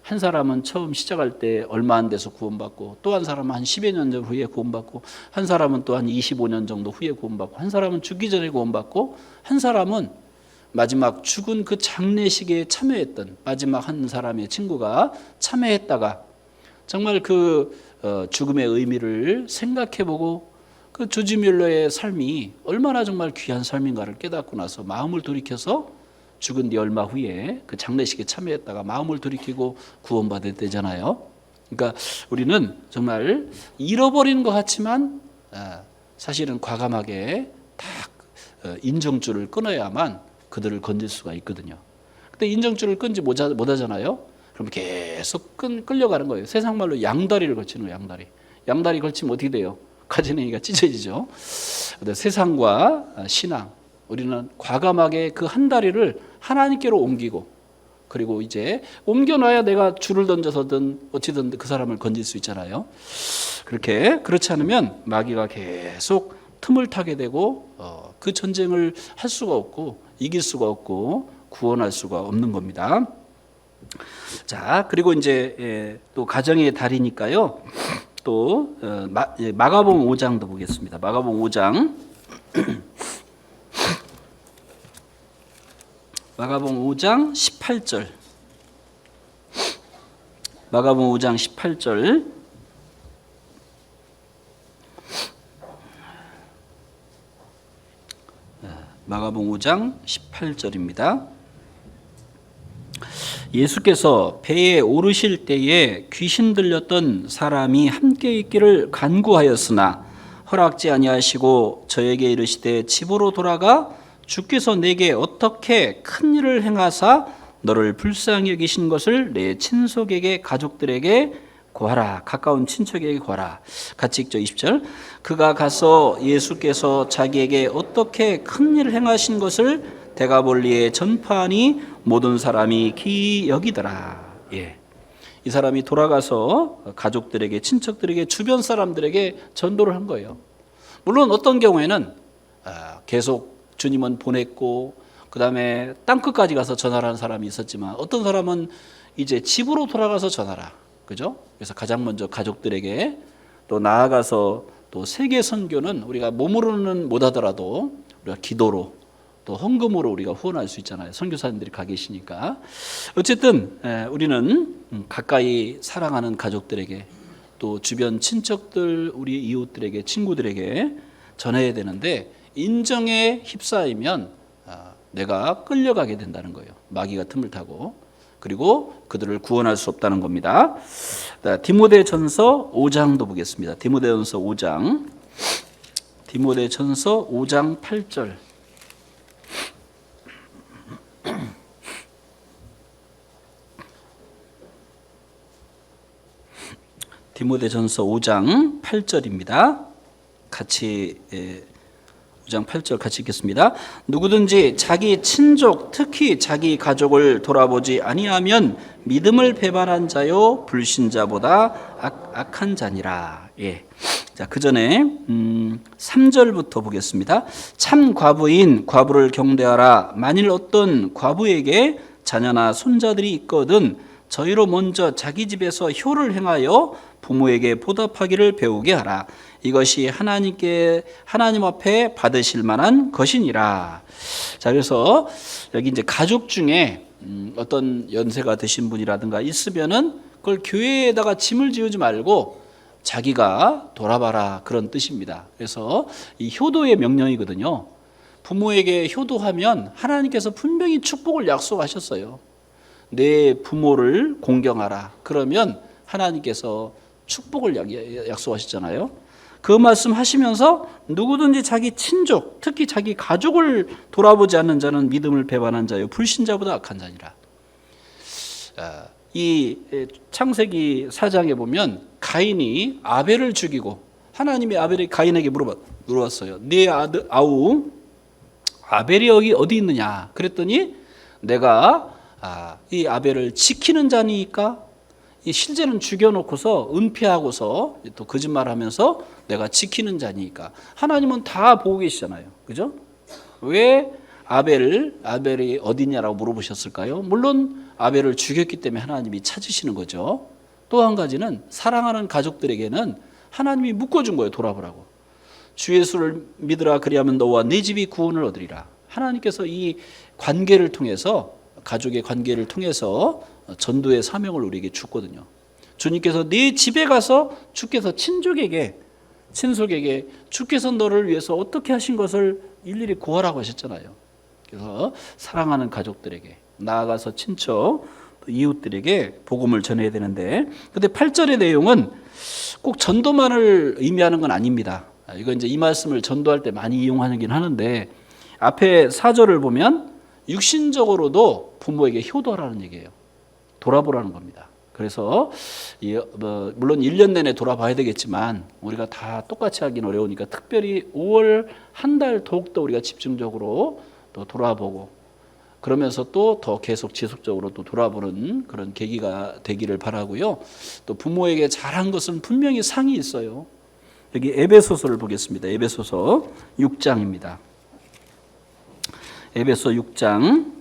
한 사람은 처음 시작할 때 얼마 안 돼서 구원받고, 또 한 사람은 한 10여 년 후에 구원받고, 한 사람은 또 한 25년 정도 후에 구원받고, 한 사람은 죽기 전에 구원받고, 한 사람은 마지막 죽은 그 장례식에 참여했던 마지막 한 사람의 친구가 참여했다가 정말 그 죽음의 의미를 생각해보고 그 조지 뮬러의 삶이 얼마나 정말 귀한 삶인가를 깨닫고 나서 마음을 돌이켜서 죽은 뒤 얼마 후에 그 장례식에 참여했다가 마음을 돌이키고 구원받을 때잖아요. 그러니까 우리는 정말 잃어버린 것 같지만 사실은 과감하게 딱 인정줄을 끊어야만 그들을 건질 수가 있거든요. 근데 인정줄을 끊지 못하잖아요. 그럼 계속 끌려가는 거예요. 세상 말로 양다리를 걸치는 거예요. 양다리 걸치면 어떻게 돼요? 가지냉이가 찢어지죠. 세상과 신앙, 우리는 과감하게 그 한 다리를 하나님께로 옮기고, 그리고 이제 옮겨놔야 내가 줄을 던져서든 어찌든 그 사람을 건질 수 있잖아요. 그렇지 않으면 마귀가 계속 틈을 타게 되고 그 전쟁을 할 수가 없고 이길 수가 없고 구원할 수가 없는 겁니다. 자, 그리고 이제 또 가정의 달이니까요. 또 마가복음 5장도 보겠습니다. 마가복음 5장. 마가복음 5장 18절. 마가복음 5장 18절. 마가복음 5장 18절입니다. 예수께서 배에 오르실 때에 귀신 들렸던 사람이 함께 있기를 간구하였으나 허락지 아니하시고 저에게 이르시되 집으로 돌아가 주께서 내게 어떻게 큰 일을 행하사 너를 불쌍히 여기신 것을 내 친속에게 가족들에게 고하라. 가까운 친척에게 고하라. 같이 읽죠. 20절. 그가 가서 예수께서 자기에게 어떻게 큰 일을 행하신 것을 데가볼리에 전파하니 모든 사람이 기이 여기더라. 이 사람이 돌아가서 가족들에게, 친척들에게, 주변 사람들에게 전도를 한 거예요. 물론 어떤 경우에는 계속 주님은 보냈고 그 다음에 땅끝까지 가서 전하를 하는 사람이 있었지만, 어떤 사람은 이제 집으로 돌아가서 전하라. 그죠? 그래서 가장 먼저 가족들에게, 또 나아가서 또 세계 선교는 우리가 몸으로는 못하더라도 우리가 기도로, 또 헌금으로 우리가 후원할 수 있잖아요. 선교사님들이 가 계시니까. 어쨌든 우리는 가까이 사랑하는 가족들에게 또 주변 친척들, 우리 이웃들에게, 친구들에게 전해야 되는데 인정에 휩싸이면 내가 끌려가게 된다는 거예요. 마귀가 틈을 타고. 그리고 그들을 구원할 수 없다는 겁니다. 디모데전서 5장도 보겠습니다. 디모데전서 5장. 디모데전서 5장 8절. 디모데전서 5장 8절입니다. 같이 5장 8절 같이 읽겠습니다. 누구든지 자기 친족 특히 자기 가족을 돌아보지 아니하면 믿음을 배반한 자요 불신자보다 악한 자니라. 예. 자, 그 전에 3절부터 보겠습니다. 참 과부인 과부를 경대하라. 만일 어떤 과부에게 자녀나 손자들이 있거든 저희로 먼저 자기 집에서 효를 행하여 부모에게 보답하기를 배우게 하라. 이것이 하나님 앞에 받으실 만한 것이니라. 자, 그래서 여기 이제 가족 중에 어떤 연세가 드신 분이라든가 있으면은 그걸 교회에다가 짐을 지우지 말고 자기가 돌아봐라, 그런 뜻입니다. 그래서 이 효도의 명령이거든요. 부모에게 효도하면 하나님께서 분명히 축복을 약속하셨어요. 내 부모를 공경하라. 그러면 하나님께서 축복을 약속하셨잖아요. 그 말씀 하시면서 누구든지 자기 친족, 특히 자기 가족을 돌아보지 않는 자는 믿음을 배반한 자요 불신자보다 악한 자니라. 이 창세기 4장에 보면 가인이 아벨을 죽이고 하나님이 아벨이 가인에게 물어봤어요. 네 아들 아우 아벨이 여기 어디 있느냐? 그랬더니 내가 이 아벨을 지키는 자니까, 이 실제는 죽여놓고서 은폐하고서 또 거짓말하면서 내가 지키는 자니까. 하나님은 다 보고 계시잖아요, 그죠? 왜 아벨이 어디냐라고 물어보셨을까요? 물론 아벨을 죽였기 때문에 하나님이 찾으시는 거죠. 또 한 가지는 사랑하는 가족들에게는 하나님이 묶어준 거예요. 돌아보라고. 주 예수를 믿으라, 그리하면 너와 네 집이 구원을 얻으리라. 하나님께서 이 관계를 통해서, 가족의 관계를 통해서 전도의 사명을 우리에게 줬거든요. 주님께서 네 집에 가서 주께서 친족에게, 친속에게 주께서 너를 위해서 어떻게 하신 것을 일일이 고하라고 하셨잖아요. 그래서 사랑하는 가족들에게, 나아가서 친척, 이웃들에게 복음을 전해야 되는데, 근데 8절의 내용은 꼭 전도만을 의미하는 건 아닙니다. 이거 이제 이 말씀을 전도할 때 많이 이용하긴 하는데, 앞에 4절을 보면 육신적으로도 부모에게 효도하라는 얘기예요. 돌아보라는 겁니다. 그래서 물론 1년 내내 돌아봐야 되겠지만 우리가 다 똑같이 하긴 어려우니까 특별히 5월 한 달 더욱더 우리가 집중적으로 또 돌아보고, 그러면서 또 더 계속 지속적으로 또 돌아보는 그런 계기가 되기를 바라고요. 또 부모에게 잘한 것은 분명히 상이 있어요. 여기 에베소서를 보겠습니다. 에베소서 6장입니다. 에베소 6장.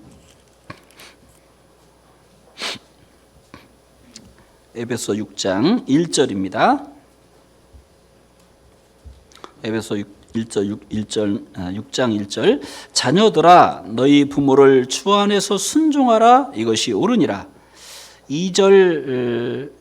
에베소 6장 1절입니다. 에베소 6장 1절. 자녀들아 너희 부모를 주 안에서 순종하라. 이것이 옳으니라. 2절부터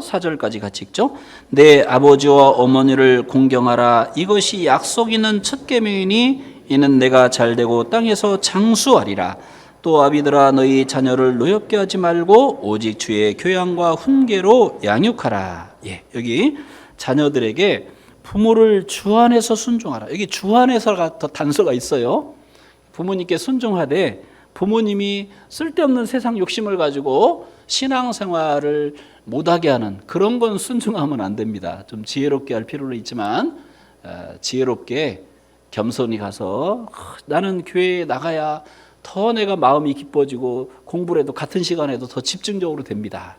4절까지 같이 읽죠. 내 아버지와 어머니를 공경하라. 이것이 약속 있는 첫 계명이니 이는 내가 잘되고 땅에서 장수하리라. 또 아비들아 너희 자녀를 노엽게 하지 말고 오직 주의 교양과 훈계로 양육하라. 예, 여기 자녀들에게 부모를 주 안에서 순종하라. 여기 주 안에서가 더 단서가 있어요. 부모님께 순종하되 부모님이 쓸데없는 세상 욕심을 가지고 신앙생활을 못하게 하는 그런 건 순종하면 안 됩니다. 좀 지혜롭게 할 필요는 있지만 지혜롭게 겸손히 가서 나는 교회에 나가야 더 내가 마음이 기뻐지고 공부를 해도 같은 시간에도 더 집중적으로 됩니다.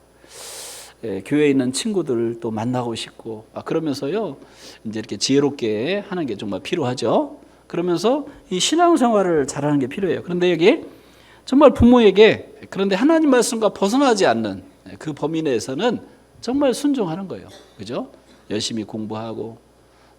교회에 있는 친구들 또 만나고 싶고 그러면서요 이제 이렇게 지혜롭게 하는 게 정말 필요하죠. 그러면서 이 신앙생활을 잘하는 게 필요해요. 그런데 여기 정말 부모에게, 그런데 하나님 말씀과 벗어나지 않는 그 범위 내에서는 정말 순종하는 거예요. 그죠? 열심히 공부하고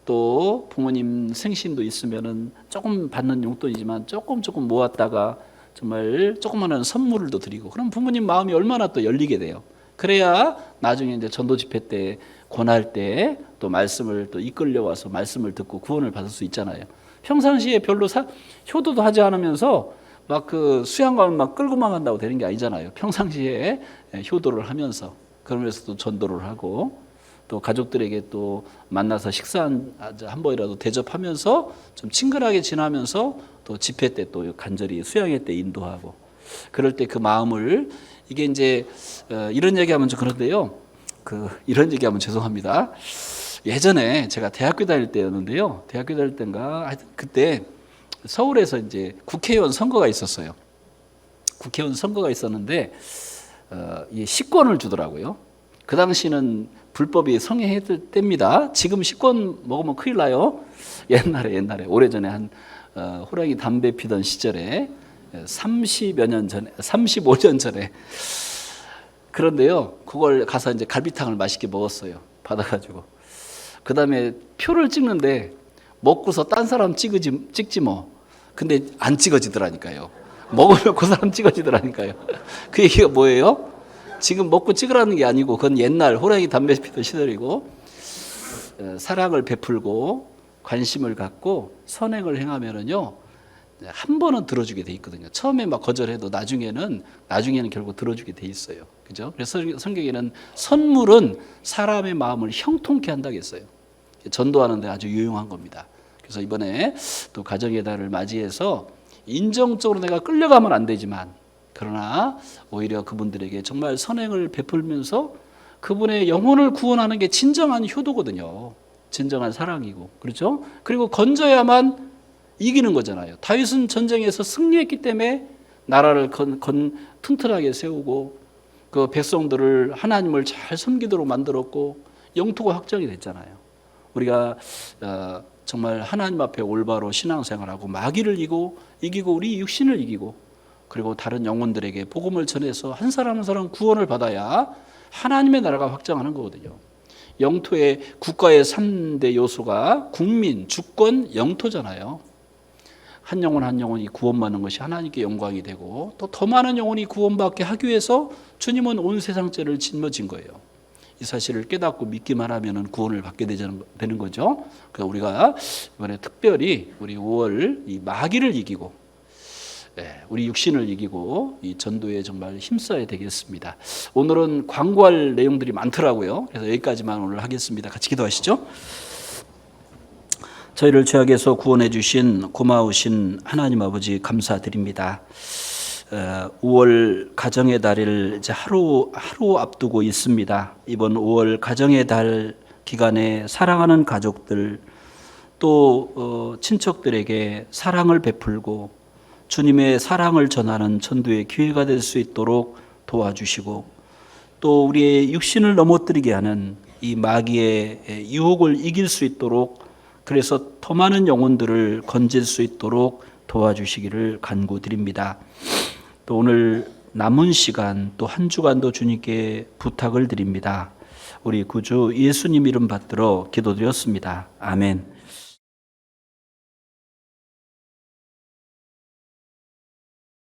또 부모님 생신도 있으면은 조금 받는 용돈이지만 조금 모았다가 정말 조그마한 선물을 또 드리고, 그럼 부모님 마음이 얼마나 또 열리게 돼요. 그래야 나중에 이제 전도 집회 때 권할 때 또 말씀을 또 이끌려 와서 말씀을 듣고 구원을 받을 수 있잖아요. 평상시에 별로 효도도 하지 않으면서 막 그 수양관을 막 끌고만 간다고 되는 게 아니잖아요. 평상시에 효도를 하면서, 그러면서 또 전도를 하고, 또 가족들에게 또 만나서 식사 한 번이라도 대접하면서 좀 친근하게 지나면서 또 집회 때 또 간절히 수양회 때 인도하고, 그럴 때 그 마음을, 이게 이제 이런 얘기하면 좀 그런데요. 이런 얘기하면 죄송합니다. 예전에 제가 대학교 다닐 때였는데요. 대학교 다닐 때인가 하여튼 그때 서울에서 이제 국회의원 선거가 있었어요. 국회의원 선거가 있었는데 이 식권을 주더라고요. 그 당시는 불법이 성행했을 때입니다. 지금 식권 먹으면 큰일 나요. 옛날에 오래전에 한 호랑이 담배 피던 시절에 35년 전에. 그런데요, 그걸 가서 이제 갈비탕을 맛있게 먹었어요. 받아가지고. 그 다음에 표를 찍는데 먹고서 딴 사람 찍지 뭐. 근데 안 찍어지더라니까요. 먹으면 그 사람 찍어지더라니까요. 그 얘기가 뭐예요? 지금 먹고 찍으라는 게 아니고, 그건 옛날 호랑이 담배 피던 시절이고, 사랑을 베풀고 관심을 갖고 선행을 행하면은요, 한 번은 들어주게 돼 있거든요. 처음에 막 거절해도 나중에는 결국 들어주게 돼 있어요. 그죠? 그래서 성경에는 선물은 사람의 마음을 형통케 한다고 했어요. 전도하는 데 아주 유용한 겁니다. 그래서 이번에 또 가정의 달을 맞이해서 인정적으로 내가 끌려가면 안 되지만, 그러나 오히려 그분들에게 정말 선행을 베풀면서 그분의 영혼을 구원하는 게 진정한 효도거든요. 진정한 사랑이고, 그렇죠? 그리고 건져야만 이기는 거잖아요. 다윗은 전쟁에서 승리했기 때문에 나라를 튼튼하게 세우고 그 백성들을 하나님을 잘 섬기도록 만들었고 영토가 확정이 됐잖아요. 우리가 정말 하나님 앞에 올바로 신앙생활하고 마귀를 이기고 우리 육신을 이기고, 그리고 다른 영혼들에게 복음을 전해서 한 사람 한 사람 구원을 받아야 하나님의 나라가 확장하는 거거든요. 영토의 국가의 3대 요소가 국민, 주권, 영토잖아요. 한 영혼이 구원받는 것이 하나님께 영광이 되고, 또 더 많은 영혼이 구원받게 하기 위해서 주님은 온 세상 죄를 짊어진 거예요. 이 사실을 깨닫고 믿기만 하면 구원을 받게 되는 거죠. 그래서 우리가 이번에 특별히 우리 5월 이 마귀를 이기고, 우리 육신을 이기고 이 전도에 정말 힘써야 되겠습니다. 오늘은 광고할 내용들이 많더라고요. 그래서 여기까지만 오늘 하겠습니다. 같이 기도하시죠. 저희를 죄악에서 구원해 주신 고마우신 하나님 아버지 감사드립니다. 5월 가정의 달을 이제 하루 앞두고 있습니다. 이번 5월 가정의 달 기간에 사랑하는 가족들, 또 친척들에게 사랑을 베풀고 주님의 사랑을 전하는 전도의 기회가 될 수 있도록 도와주시고, 또 우리의 육신을 넘어뜨리게 하는 이 마귀의 유혹을 이길 수 있도록, 그래서 더 많은 영혼들을 건질 수 있도록 도와주시기를 간구드립니다. 또 오늘 남은 시간 또 한 주간도 주님께 부탁을 드립니다. 우리 구주 예수님 이름 받들어 기도드렸습니다. 아멘.